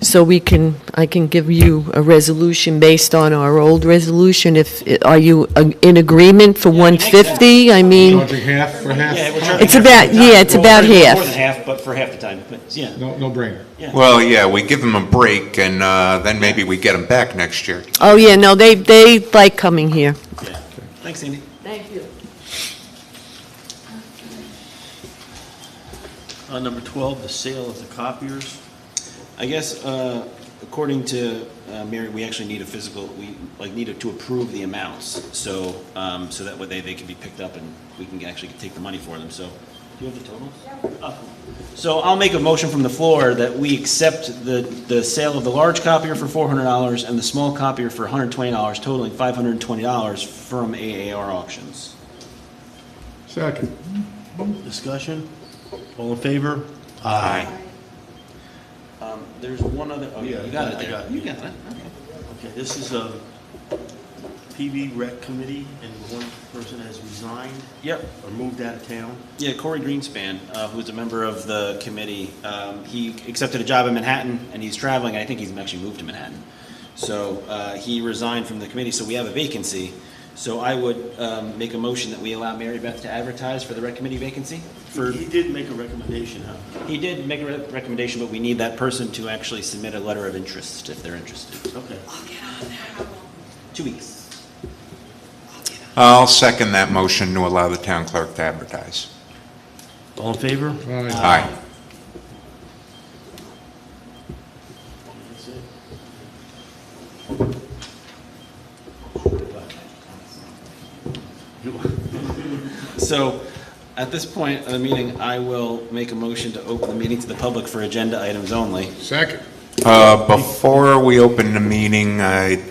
so I can give you a resolution based on our old resolution. Are you in agreement for Yeah, it makes 150? I mean, Charging half for half? Yeah, we're charging it's about More half. than half, but for half the time, but yeah. No brainer. Well, yeah, we give them a break, and then maybe we get them back next year. Oh, yeah, no, they like coming here. Yeah. Thanks, Sandy. Thank you. Number 12, the sale of the copiers. I guess, according to Mary, we actually need a physical, we needed to approve the amounts, so that way they can be picked up and we can actually take the money for them, so. Do you have the totals? Oh, cool. So I'll make a motion from the floor that we accept the sale of the large copier for $400 and the small copier for $120, totaling $520 from AAR Auctions. Second. Discussion? All in favor? Aye. There's one other, oh, you Yeah, got it I there. got it. You got it, okay. Okay, this is a PB Rec Committee, and one person has resigned Yep. or moved out of town. Yeah, Corey Greenspan, who's a member of the committee, he accepted a job in Manhattan, and he's traveling. I think he's actually moved to Manhattan. So he resigned from the committee, so we have a vacancy. So I would make a motion that we allow Mary Beth to advertise for the rec committee vacancy. He did make a recommendation, huh? He did make a recommendation, but we need that person to actually submit a letter of interest if they're interested. Okay. 2 weeks. I'll second that motion to allow the town clerk to advertise. All in favor? Aye. That's it. So, at this point of the meeting, I will make a motion to open the meeting to the public for agenda items only. Second. Before we open the meeting, I'd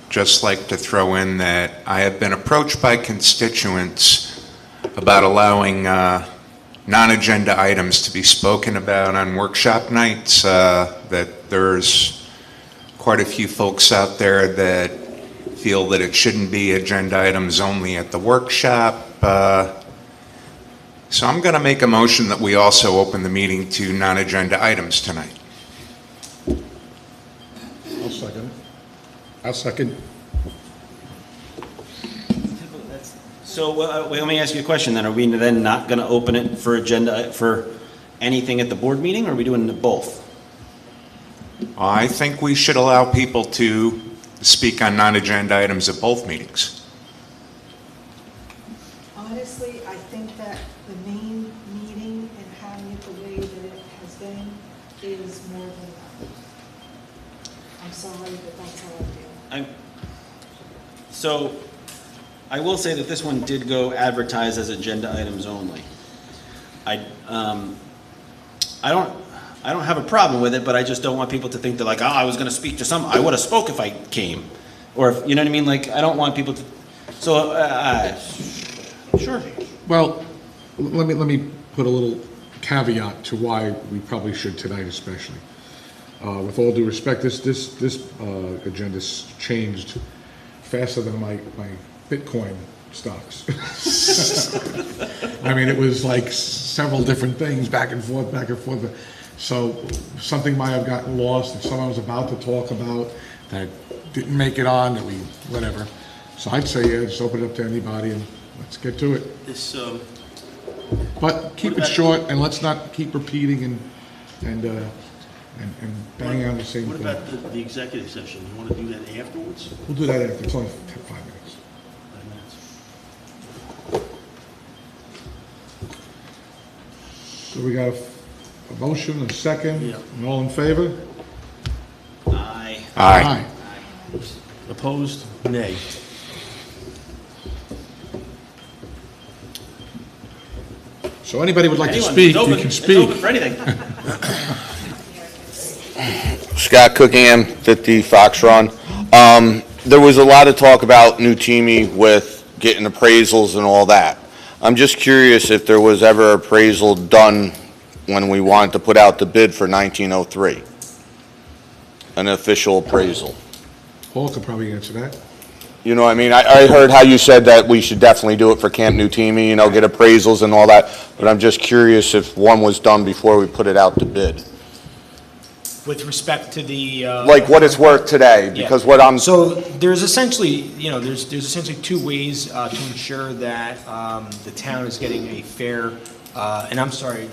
just like to throw in that I have been approached by constituents about allowing non-agenda items to be spoken about on workshop nights, that there's quite a few folks out there that feel that it shouldn't be agenda items only at the workshop. So I'm going to make a motion that we also open the meeting to non-agenda items tonight. I'll second. I'll second. So, let me ask you a question then. Are we then not going to open it for agenda, for anything at the board meeting, or are we doing both? I think we should allow people to speak on non-agenda items at both meetings. Honestly, I think that the main meeting and having it the way that it has been is more than enough. I'm sorry, but that's how I feel. So, I will say that this one did go advertised as agenda items only. I don't have a problem with it, but I just don't want people to think that like, I was going to speak to I would have spoke if I came, or if, you know what I mean. Like, I don't want people to. So, sure. Well, let me put a little caveat to why we probably should tonight especially. With all due respect, this agenda's changed faster than my Bitcoin stocks. I mean, it was like several different things back and forth. So something might have gotten lost, and someone was about to talk about that didn't make it on, whatever. So I'd say, yeah, just open it up to anybody and let's get to it. This, But keep it short, and let's not keep repeating and bang on the same what thing. about the executive session? You want to do that afterwards? We'll do that after. It's only 5 minutes. 5 minutes. So we got a motion, a second, Yeah. and all in favor? Aye. Aye. Opposed? Nay. So anybody would like to Anyone, speak, it's open, you can It's speak. open for anything. Scott Cookingham, 50 Fox Run. There was a lot of talk about New Teamy with getting appraisals and all that. I'm just curious if there was ever appraisal done when we wanted to put out the bid for 1903, an official appraisal. Paul could probably answer that. You know what I mean? I heard how you said that we should definitely do it for Camp New Teamy, get appraisals and all that, but I'm just curious if one was done before we put it out to bid. With respect to the... Like what it's worth today, because what I'm... So there's essentially, there's essentially two ways to ensure that the town is getting a fair, and I'm sorry,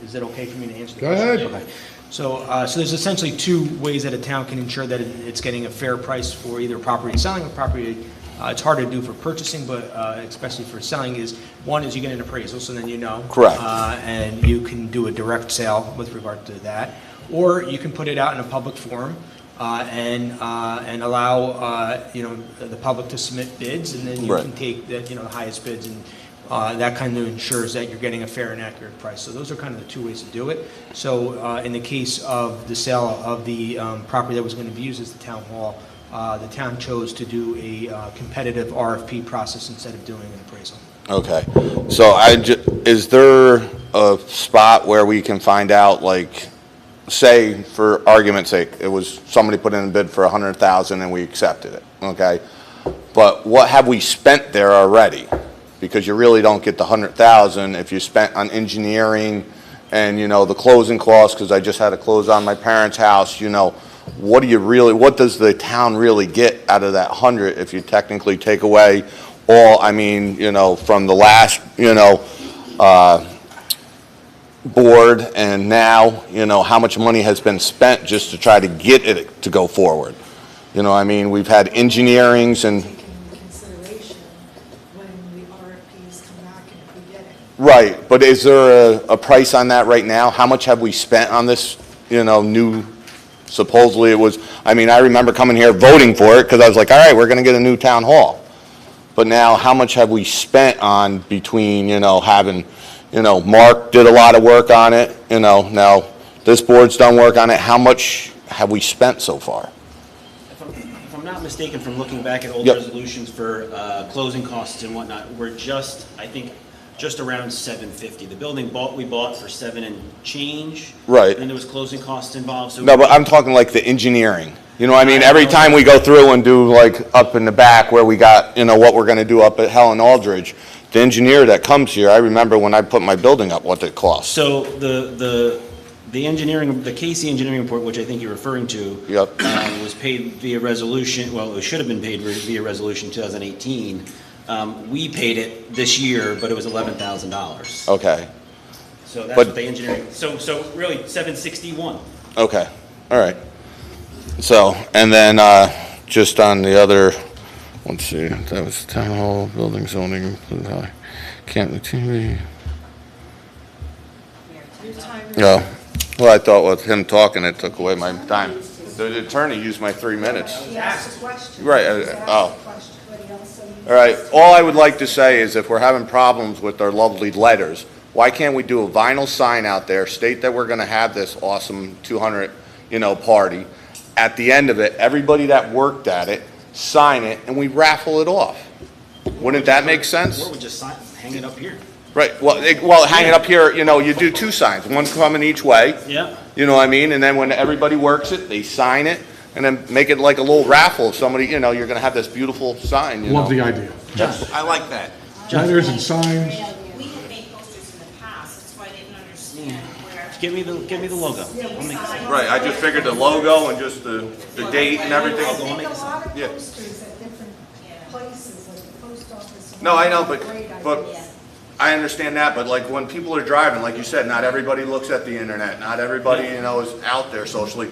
is it okay for me to answer the Go question? ahead. Okay. So there's essentially two ways that a town can ensure that it's getting a fair price for either property selling or property. It's hard to do for purchasing, but especially for selling is, one is you get an appraisal, so then you know. Correct. And you can do a direct sale with regard to that. Or you can put it out in a public forum and allow, the public to submit bids, and then you Right. can take the highest bids, and that kind of ensures that you're getting a fair and accurate price. So those are kind of the two ways to do it. So in the case of the sale of the property that was going to be used as the town hall, the town chose to do a competitive RFP process instead of doing an appraisal. Okay, so is there a spot where we can find out, like, say, for argument's sake, it was somebody put in a bid for $100,000 and we accepted it, okay? But what have we spent there already? Because you really don't get the $100,000 if you spent on engineering and, the closing costs, because I just had to close on my parents' house, what does the town really get out of that 100 if you technically take away all, from the last, board and now, how much money has been spent just to try to get it to go forward. I mean, we've had engineerings and, Taken into consideration when the RFPs come back and if we get it. right, but is there a price on that right now? How much have we spent on this, new, supposedly it was, I mean, I remember coming here voting for it because I was like, all right, we're going to get a new town hall. But now, how much have we spent on between, having, Mark did a lot of work on it, now this board's done work on it. How much have we spent so far? If I'm not mistaken, from looking back at old Yep. resolutions for closing costs and whatnot, we're just, I think, just around $750. The building we bought for 7 and change. Right. And there was closing costs involved, so. No, but I'm talking like the engineering. You know what I mean? Every time we go through and do like up in the back where we got, what we're gonna do up at Helen Aldridge, the engineer that comes here, I remember when I put my building up, what it cost. So the engineering, the Casey engineering report, which I think you're referring to. Yep. Was paid via resolution, well, it should have been paid via resolution 2018. We paid it this year, but it was $11,000. Okay, So that's But- what the engineering, so really, 761. okay, all right. So, and then, just on the other, let's see, that was town hall, building zoning, can't TV. No, well, I thought with him talking, it took away my time. The attorney used my 3 minutes. He asked a question. Right, He asked oh. a question, but he also used- All right, all I would like to say is if we're having problems with our lovely letters, why can't we do a vinyl sign out there, state that we're gonna have this awesome 200, party? At the end of it, everybody that worked at it, sign it, and we raffle it off. Wouldn't that make sense? Or we just hang it up here. Right, well, hang it up here, you do 2 signs, one coming each way. Yeah. You know what I mean? And then when everybody works it, they sign it, and then make it like a little raffle. If somebody, you're gonna have this beautiful sign, Love the idea. I like that. Letters and signs. We have made posters in the past, that's why I didn't understand where. Give me the logo. I'll make it. Right, I just figured the logo and just the date and everything. I make a lot of Yeah. posters at different places, like the post office. and No, I know, great but ideas. I understand that, but like when people are driving, like you said, not everybody looks at the internet, not everybody, is out there socially.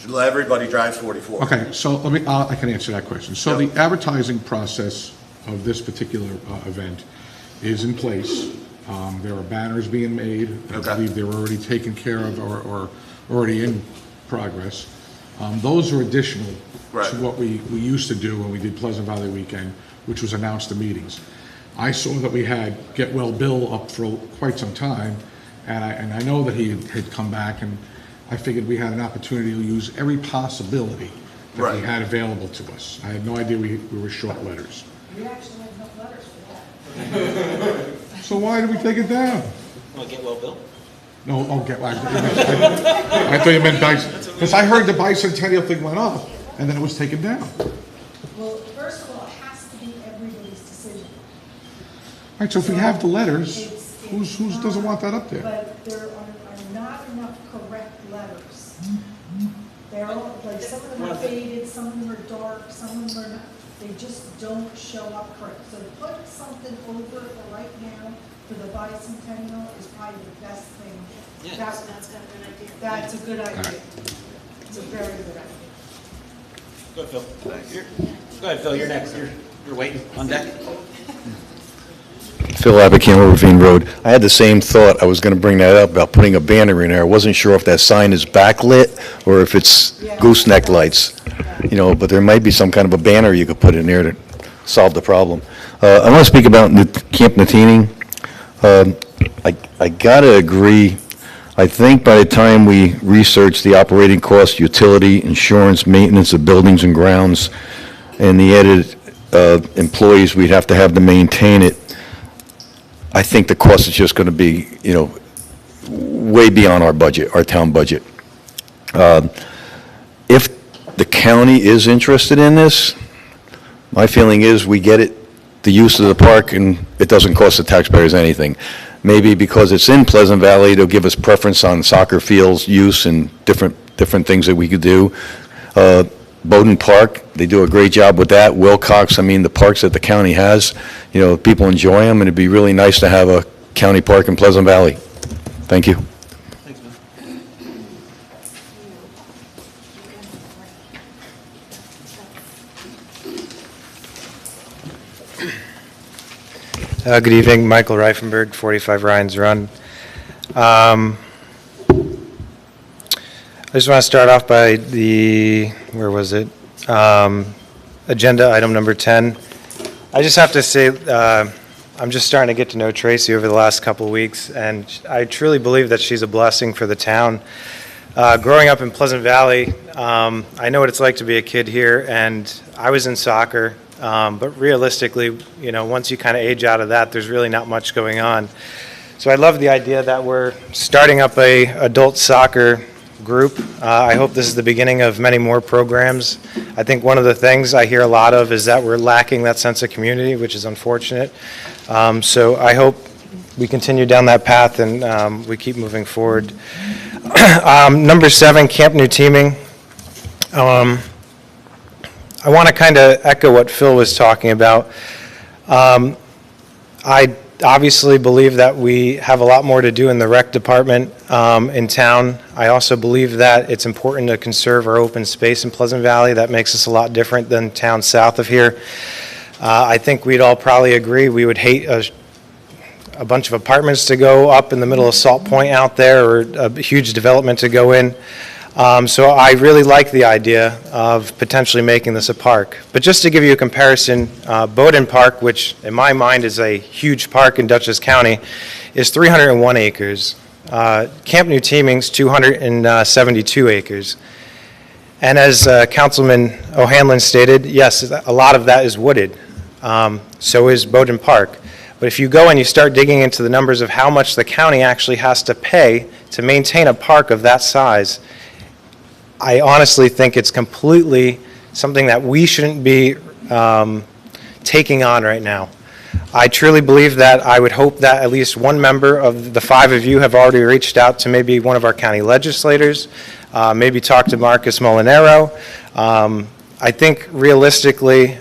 Everybody drives 44. Okay, so let me, I can answer that question. So the advertising process of this particular event is in place. There are banners being made. I Okay. believe they're already taken care of or already in progress. Those are additional Right. to what we used to do when we did Pleasant Valley Weekend, which was announce the meetings. I saw that we had Get Well Bill up for quite some time, and I know that he had come back, and I figured we had an opportunity to use every possibility that we Right. had available to us. I had no idea we were short letters. We actually have enough letters for that. So why did we take it down? Want to get well, Bill? No, I thought you meant because I heard the bicentennial thing went off, and then it was taken down. All Well, first of all, it has to be everybody's decision. right, so if we have the letters, It's who doesn't want that up there? But there are not enough correct letters. They're all, like, some of them are faded, some of them are dark, some of them are not, they just don't show up correct. So to put something over for right now for the bicentennial is probably the best thing. Yeah. That's a good idea. It's a very good idea. Go ahead, Phil. Go ahead, Phil, you're next. You're waiting on deck. Phil Abacan, Ravine Road. I had the same thought. I was going to bring that up about putting a banner in there. I wasn't sure if that sign is backlit or if it's gooseneck lights, but there might be some kind of a banner you could put in there to solve the problem. I want to speak about Camp Natini. I got to agree. I think by the time we research the operating cost, utility, insurance, maintenance of buildings and grounds, and the added employees we'd have to have to maintain it, I think the cost is just going to be, way beyond our budget, our town budget. If the county is interested in this, my feeling is we get it, the use of the park, and it doesn't cost the taxpayers anything. Maybe because it's in Pleasant Valley, they'll give us preference on soccer fields use and different things that we could do. Bowden Park, they do a great job with that. Wilcox, the parks that the county has, people enjoy them, and it'd be really nice to have a county park in Pleasant Valley. Thank you. Good evening, Michael Reifenberg, 45 Ryan's Run. I just want to start off by where was it? Agenda item number 10. I just have to say, I'm just starting to get to know Tracy over the last couple of weeks, and I truly believe that she's a blessing for the town. Growing up in Pleasant Valley, I know what it's like to be a kid here, and I was in soccer. But realistically, once you kind of age out of that, there's really not much going on. So I love the idea that we're starting up a adult soccer group. I hope this is the beginning of many more programs. I think one of the things I hear a lot of is that we're lacking that sense of community, which is unfortunate. So I hope we continue down that path and we keep moving forward. Number 7, Camp New Teaming. I want to kind of echo what Phil was talking about. I obviously believe that we have a lot more to do in the rec department in town. I also believe that it's important to conserve our open space in Pleasant Valley. That makes us a lot different than towns south of here. I think we'd all probably agree we would hate a bunch of apartments to go up in the middle of Salt Point out there, or a huge development to go in. So I really like the idea of potentially making this a park. But just to give you a comparison, Bowdoin Park, which in my mind is a huge park in Dutchess County, is 301 acres. Camp New Teaming's 272 acres. And as Councilman O'Hanlon stated, yes, a lot of that is wooded. So is Bowdoin Park. But if you go and you start digging into the numbers of how much the county actually has to pay to maintain a park of that size, I honestly think it's completely something that we shouldn't be taking on right now. I truly believe that. I would hope that at least one member of the 5 of you have already reached out to maybe one of our county legislators, maybe talk to Marcus Molinaro. I think realistically,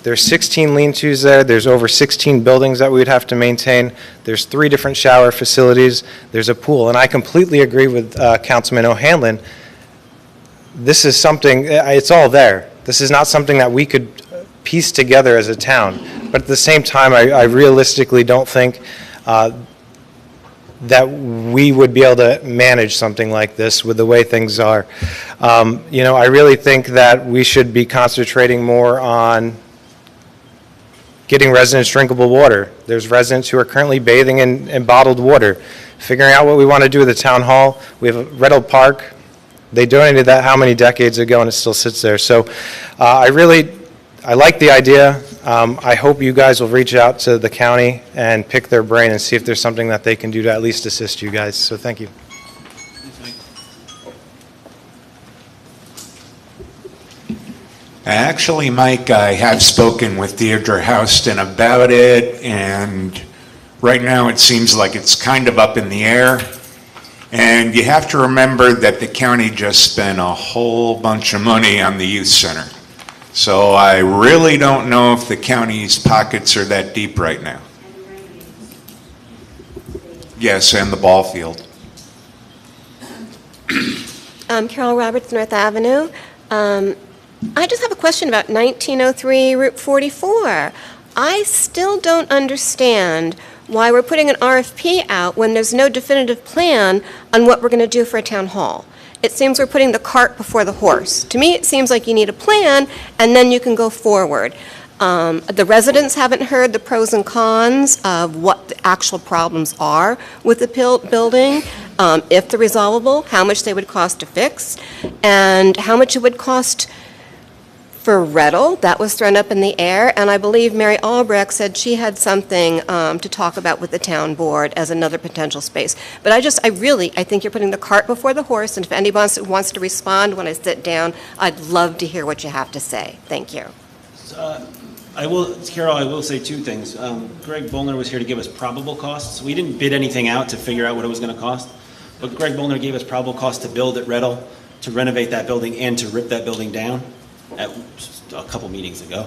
there's 16 lean-tos there. There's over 16 buildings that we would have to maintain. There's 3 different shower facilities. There's a pool. And I completely agree with Councilman O'Hanlon. This is something, it's all there. This is not something that we could piece together as a town. But at the same time, I realistically don't think that we would be able to manage something like this with the way things are. I really think that we should be concentrating more on getting residents drinkable water. There's residents who are currently bathing in bottled water. Figuring out what we want to do with the town hall. We have a Red Oak Park. They donated that how many decades ago, and it still sits there. So I like the idea. I hope you guys will reach out to the county and pick their brain and see if there's something that they can do to at least assist you guys. So thank you. Actually, Mike, I have spoken with Deirdre Houston about it, and right now it seems like it's kind of up in the air. And you have to remember that the county just spent a whole bunch of money on the youth center. So I really don't know if the county's pockets are that deep right now. Yes, and the ball field. Carol Roberts, North Avenue. I just have a question about 1903 Route 44. I still don't understand why we're putting an RFP out when there's no definitive plan on what we're going to do for a town hall. It seems we're putting the cart before the horse. To me, it seems like you need a plan, and then you can go forward. The residents haven't heard the pros and cons of what the actual problems are with the building, if they're resolvable, how much they would cost to fix, and how much it would cost for Reddle. That was thrown up in the air, and I believe Mary Albrecht said she had something to talk about with the town board as another potential space. But I think you're putting the cart before the horse, and if anybody wants to respond when I sit down, I'd love to hear what you have to say. Thank you. Carol, I will say 2 things. Greg Bollner was here to give us probable costs. We didn't bid anything out to figure out what it was going to cost, but Greg Bollner gave us probable costs to build at Reddle, to renovate that building, and to rip that building down at a couple meetings ago.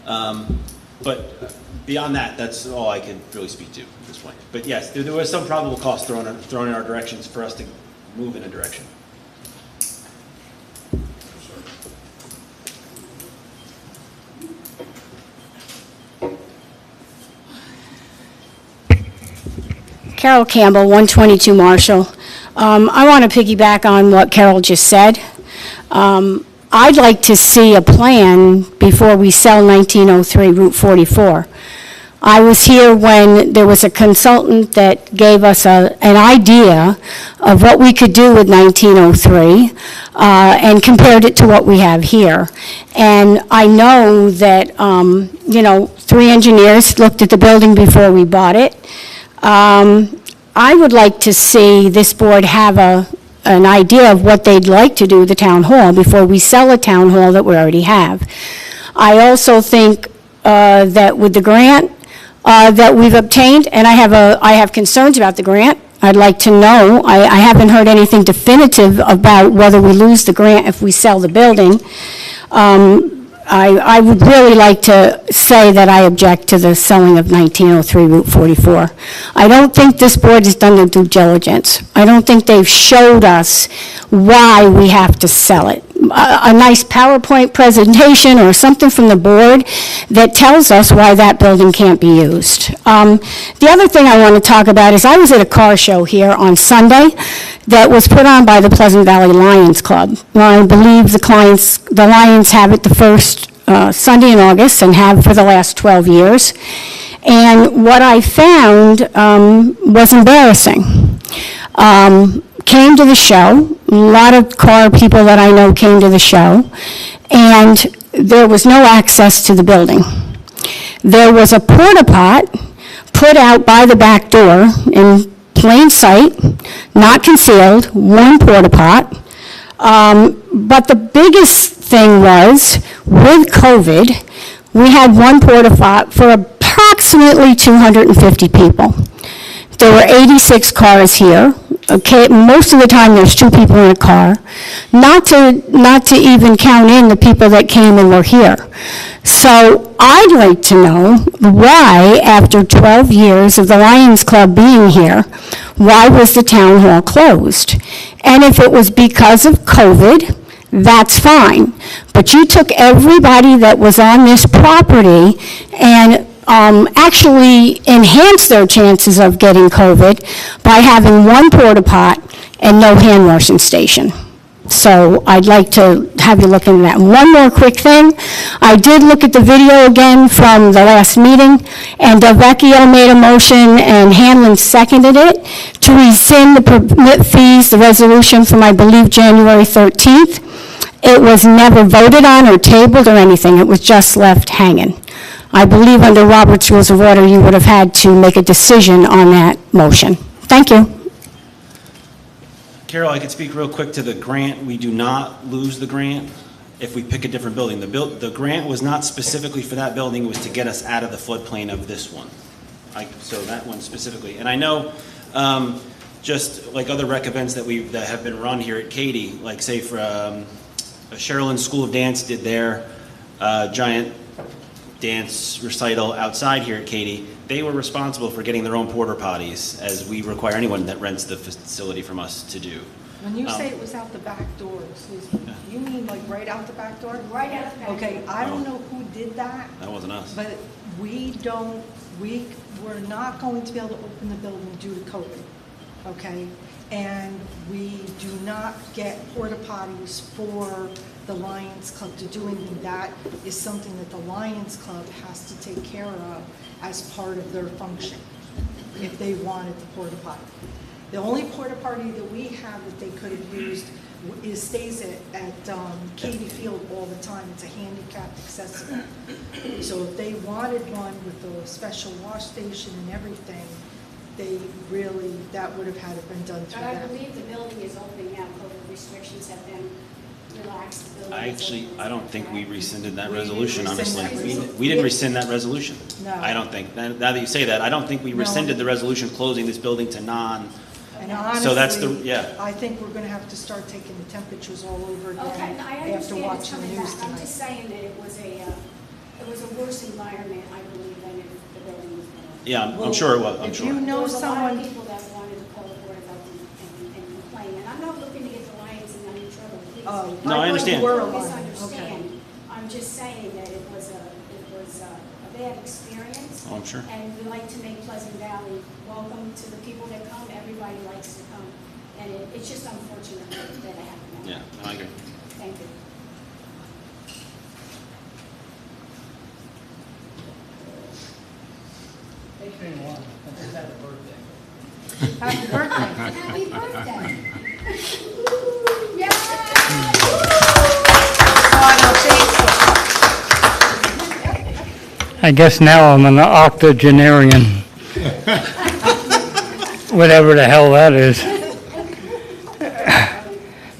But beyond that, that's all I can really speak to at this point. But yes, there was some probable cost thrown in our directions for us to move in a direction. Carol Campbell, 122 Marshall. I want to piggyback on what Carol just said. I'd like to see a plan before we sell 1903 Route 44. I was here when there was a consultant that gave us an idea of what we could do with 1903 and compared it to what we have here. And I know that, 3 engineers looked at the building before we bought it. I would like to see this board have an idea of what they'd like to do with the town hall before we sell a town hall that we already have. I also think that with the grant that we've obtained, and I have concerns about the grant. I'd like to know, I haven't heard anything definitive about whether we lose the grant if we sell the building. I would really like to say that I object to the selling of 1903 Route 44. I don't think this board has done their due diligence. I don't think they've showed us why we have to sell it. A nice PowerPoint presentation or something from the board that tells us why that building can't be used. The other thing I want to talk about is I was at a car show here on Sunday that was put on by the Pleasant Valley Lions Club. I believe the Lions have it the first Sunday in August and have for the last 12 years. And what I found was embarrassing. Came to the show, a lot of car people that I know came to the show, and there was no access to the building. There was a porta pot put out by the back door in plain sight, not concealed, one porta pot. But the biggest thing was, with COVID, we had one porta pot for approximately 250 people. There were 86 cars here. Okay, most of the time there's 2 people in a car, not to even count in the people that came and were here. So I'd like to know why, after 12 years of the Lions Club being here, why was the town hall closed? And if it was because of COVID, that's fine. But you took everybody that was on this property and actually enhance their chances of getting COVID by having one porta pot and no hand washing station. So I'd like to have you look into that. One more quick thing. I did look at the video again from the last meeting, and Delvecchio made a motion and Hanlon seconded it to rescind the permit fees, the resolution from, I believe, January 13th. It was never voted on or tabled or anything. It was just left hanging. I believe under Robert's Rules of Order, you would have had to make a decision on that motion. Thank you. Carol, I could speak real quick to the grant. We do not lose the grant if we pick a different building. The grant was not specifically for that building. It was to get us out of the floodplain of this one. So that one specifically. And I know, just like other rec events that have been run here at Katy, like say for Sherilyn School of Dance did their giant dance recital outside here at Katy, they were responsible for getting their own porta potties, as we require anyone that rents the facility from us to do. When you say it was out the back door, excuse me, you mean like right out the back door? Right out the back door. Okay, I don't know who did that. That wasn't us. But we're not going to be able to open the building due to COVID, okay? And we do not get porta potties for the Lions Club to do anything. That is something that the Lions Club has to take care of as part of their function, if they wanted the porta potty. The only porta potty that we have that they could have used stays at Katy Field all the time. It's a handicapped accessible. So if they wanted one with a special wash station and everything, that would have had to been done through But I that. believe the building is open now. COVID restrictions have been relaxed. The building is open. I don't think we rescinded that We resolution, didn't rescind honestly. that We didn't rescind that resolution. No. I don't think. Now that you say that, I don't think we rescinded the resolution closing this building to non. And honestly, So that's yeah. I think we're going to have to start taking the temperatures all over again Okay, I after understand it's watching the coming news back. I'm tonight. just saying that it was a worse environment, I believe, than if the building was built. Yeah, I'm sure it was. I'm If sure. you know There was a lot of someone, people that wanted to call the board of health and complain, and I'm not looking to get the Lions in any trouble, please. oh, No, I understand. We're Don't alive. Okay. misunderstand. I'm just saying that it was a they have experience. Oh, I'm sure. And we like to make Pleasant Valley welcome to the people that come. Everybody likes to come. And it's just unfortunate that it happened. Yeah, no, I agree. Thank you. Happy birthday. Happy birthday. I guess now I'm an octogenarian. Whatever the hell that is.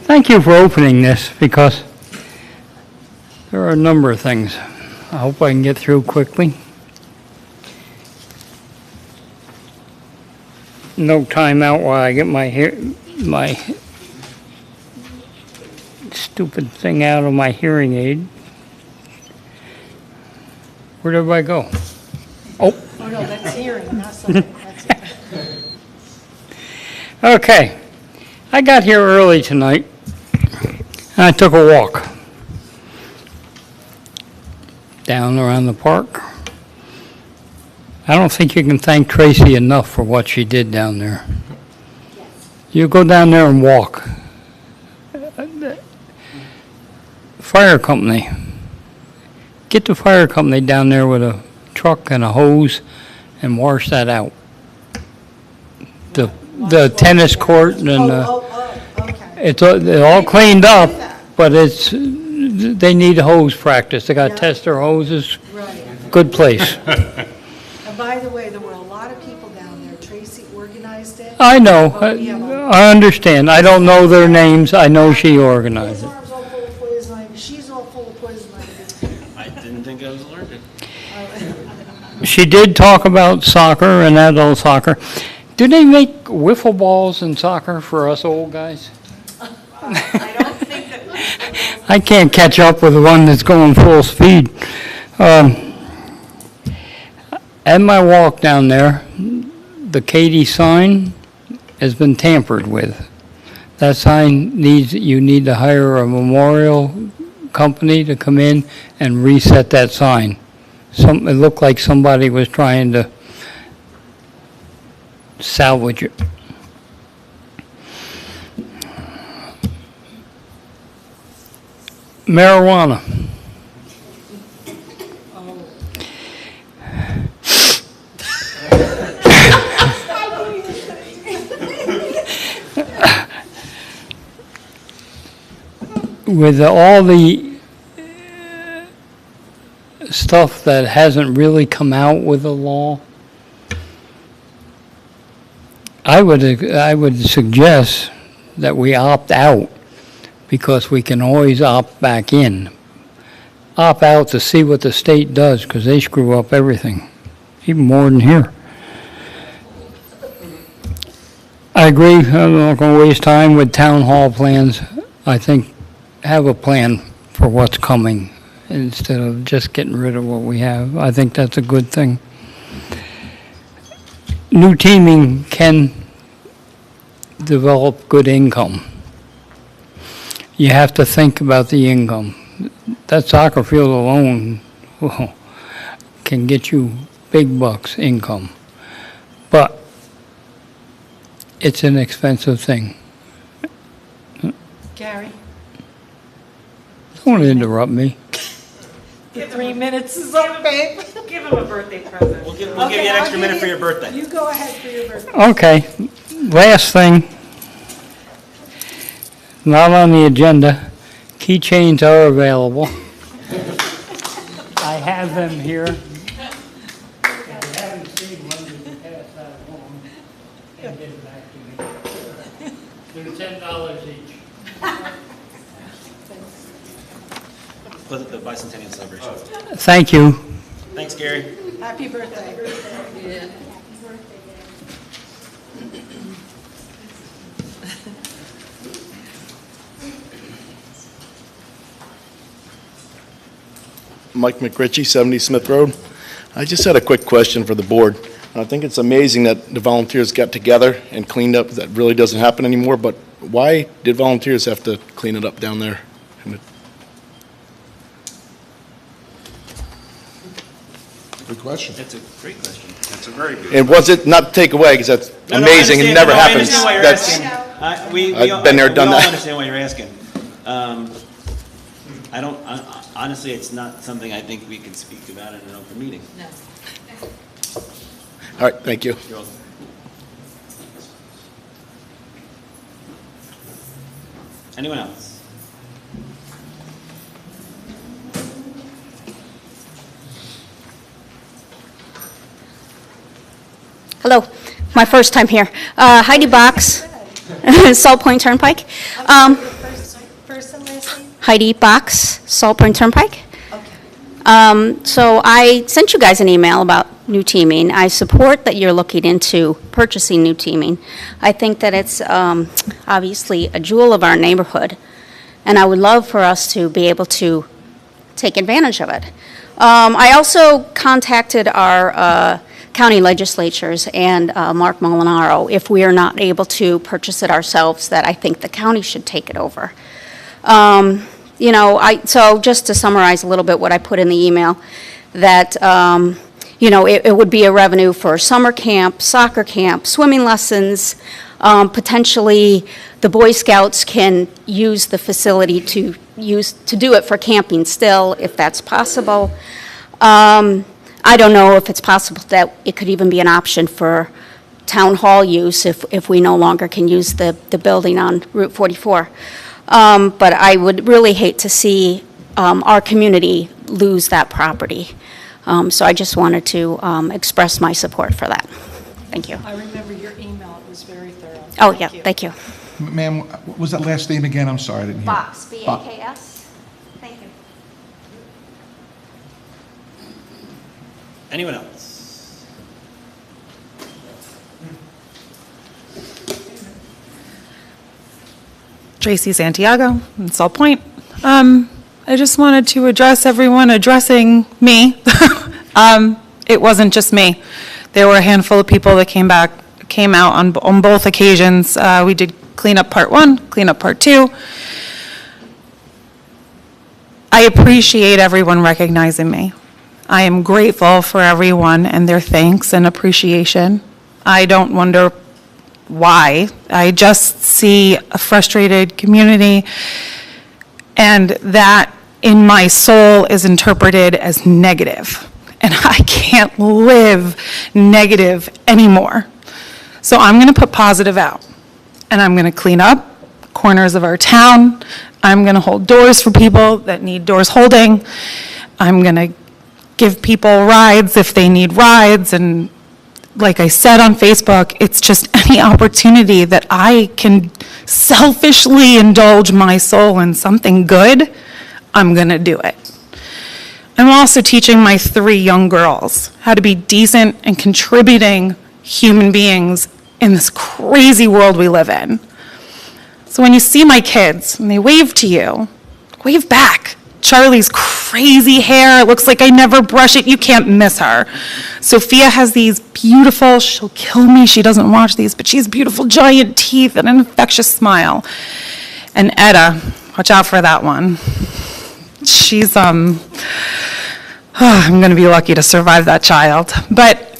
Thank you for opening this, because there are a number of things I hope I can get through quickly. No time out while I get my stupid thing out of my hearing aid. Where'd everybody go? Oh. Oh, no, that's hearing, not something. That's it. Okay. I got here early tonight, and I took a walk down around the park. I don't think you can thank Tracy enough for what she did down there. You go down there and walk. Fire company. Get the fire company down there with a truck and a hose and wash that out. The tennis court and they're all cleaned up, but they need hose practice. They got to test their hoses. Right. Good place. And by the way, there were a lot of people down there. Tracy organized it. I know. But we have a- I understand. I don't know their names. I know she organized His it. arm's all full of poison ivy. She's all full of poison ivy. I didn't think I was allergic. She did talk about soccer and adult soccer. Do they make wiffle balls in soccer for us old guys? I can't catch up with the one that's going full speed. At my walk down there, the Katy sign has been tampered with. That sign you need to hire a memorial company to come in and reset that sign. It looked like somebody was trying to salvage it. Marijuana. With all the stuff that hasn't really come out with the law, I would suggest that we opt out, because we can always opt back in. Opt out to see what the state does, because they screw up everything, even more than here. I agree, I'm not going to waste time with town hall plans. I think have a plan for what's coming instead of just getting rid of what we have. I think that's a good thing. New teaming can develop good income. You have to think about the income. That soccer field alone can get you big bucks income. But it's an expensive thing. Gary? Don't interrupt me. 3 minutes is up, babe. Give him a birthday present. We'll give you an extra minute for your birthday. You go ahead for your birthday. Okay, last thing. Not on the agenda. Keychains are available. I have them here. If you haven't seen one, you can pass that along and get it back to me. They're $10 each. For the bicentennial celebration. Thank you. Thanks, Gary. Happy birthday. Yeah. Mike McRitchie, 70 Smith Road. I just had a quick question for the board. I think it's amazing that the volunteers got together and cleaned up. That really doesn't happen anymore, but why did volunteers have to clean it up down there? Good question. That's a great question. That's a very good. And was it, not to take away, because that's No, no, I amazing, it understand. never No, I happens. understand why you're That's, asking. We I've been there, done We all that. understand why you're asking. Honestly, it's not something I think we can speak about in an open meeting. No. all right, thank you. You're welcome. Anyone else? Hello, my first time here. Heidi Box, Salt Point Turnpike. First and last name? Heidi Box, Salt Point Turnpike. So I sent you guys an email about new teaming. I support that you're looking into purchasing new teaming. I think that it's obviously a jewel of our neighborhood, and I would love for us to be able to take advantage of it. I also contacted our county legislatures and Mark Molinaro if we are not able to purchase it ourselves, that I think the county should take it over. So just to summarize a little bit what I put in the email, that, it would be a revenue for summer camp, soccer camp, swimming lessons. Potentially, the Boy Scouts can use the facility to do it for camping still, if that's possible. I don't know if it's possible that it could even be an option for town hall use if we no longer can use the building on Route 44. But I would really hate to see our community lose that property. So I just wanted to express my support for that. Thank you. I remember your email, it was very thorough. Oh, yeah, thank you. Ma'am, what was that last name again? I'm sorry, I didn't hear. Box, B-A-K-S. Thank you. Anyone else? Tracy Santiago in Salt Point. I just wanted to address everyone addressing me. It wasn't just me. There were a handful of people that came out on both occasions. We did cleanup part 1, cleanup part 2. I appreciate everyone recognizing me. I am grateful for everyone and their thanks and appreciation. I don't wonder why. I just see a frustrated community, and that in my soul is interpreted as negative. And I can't live negative anymore. So I'm going to put positive out, and I'm going to clean up corners of our town. I'm going to hold doors for people that need doors holding. I'm going to give people rides if they need rides. And like I said on Facebook, it's just any opportunity that I can selfishly indulge my soul in something good, I'm going to do it. I'm also teaching my 3 young girls how to be decent and contributing human beings in this crazy world we live in. So when you see my kids and they wave to you, wave back. Charlie's crazy hair, it looks like I never brush it, you can't miss her. Sophia has these beautiful, she'll kill me, she doesn't watch these, but she has beautiful giant teeth and an infectious smile. And Etta, watch out for that one. She's, I'm gonna be lucky to survive that child. But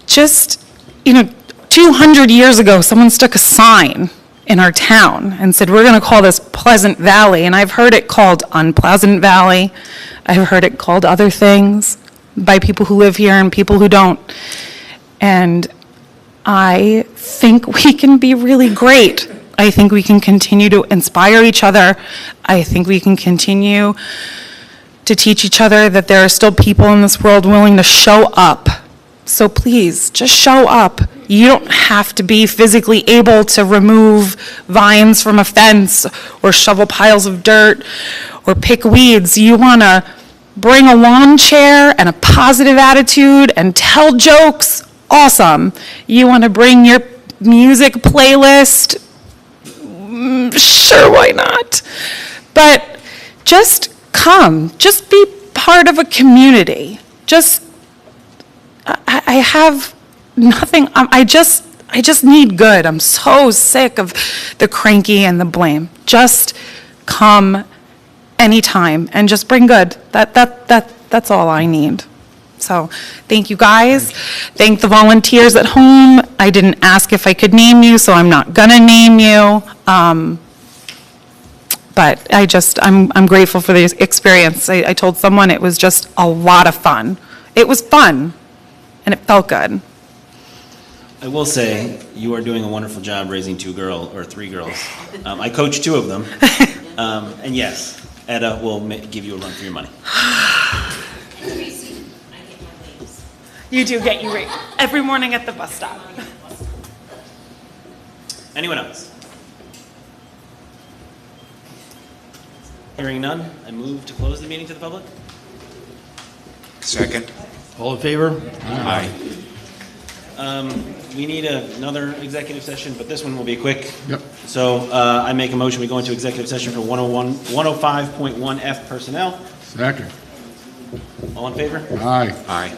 just, 200 years ago, someone stuck a sign in our town and said, we're going to call this Pleasant Valley. And I've heard it called Unpleasant Valley. I've heard it called other things by people who live here and people who don't. And I think we can be really great. I think we can continue to inspire each other. I think we can continue to teach each other that there are still people in this world willing to show up. So please, just show up. You don't have to be physically able to remove vines from a fence or shovel piles of dirt or pick weeds. You want to bring a lawn chair and a positive attitude and tell jokes? Awesome. You want to bring your music playlist? Sure, why not? But just come. Just be part of a community. I have nothing, I just need good. I'm so sick of the cranky and the blame. Just come anytime and just bring good. That's all I need. So, thank you guys. Thank the volunteers at home. I didn't ask if I could name you, so I'm not gonna name you. But I'm grateful for the experience. I told someone it was just a lot of fun. It was fun, and it felt good. I will say, you are doing a wonderful job raising three girls. I coach two of them. And yes, Etta will give you a run for your money. You do get your rate every morning at the bus stop. Anyone else? Hearing none, I move to close the meeting to the public. Second. All in favor? Aye. We need another executive session, but this one will be quick. Yep. So I make a motion, we go into executive session for 105.1F personnel. Second. All in favor? Aye. Aye.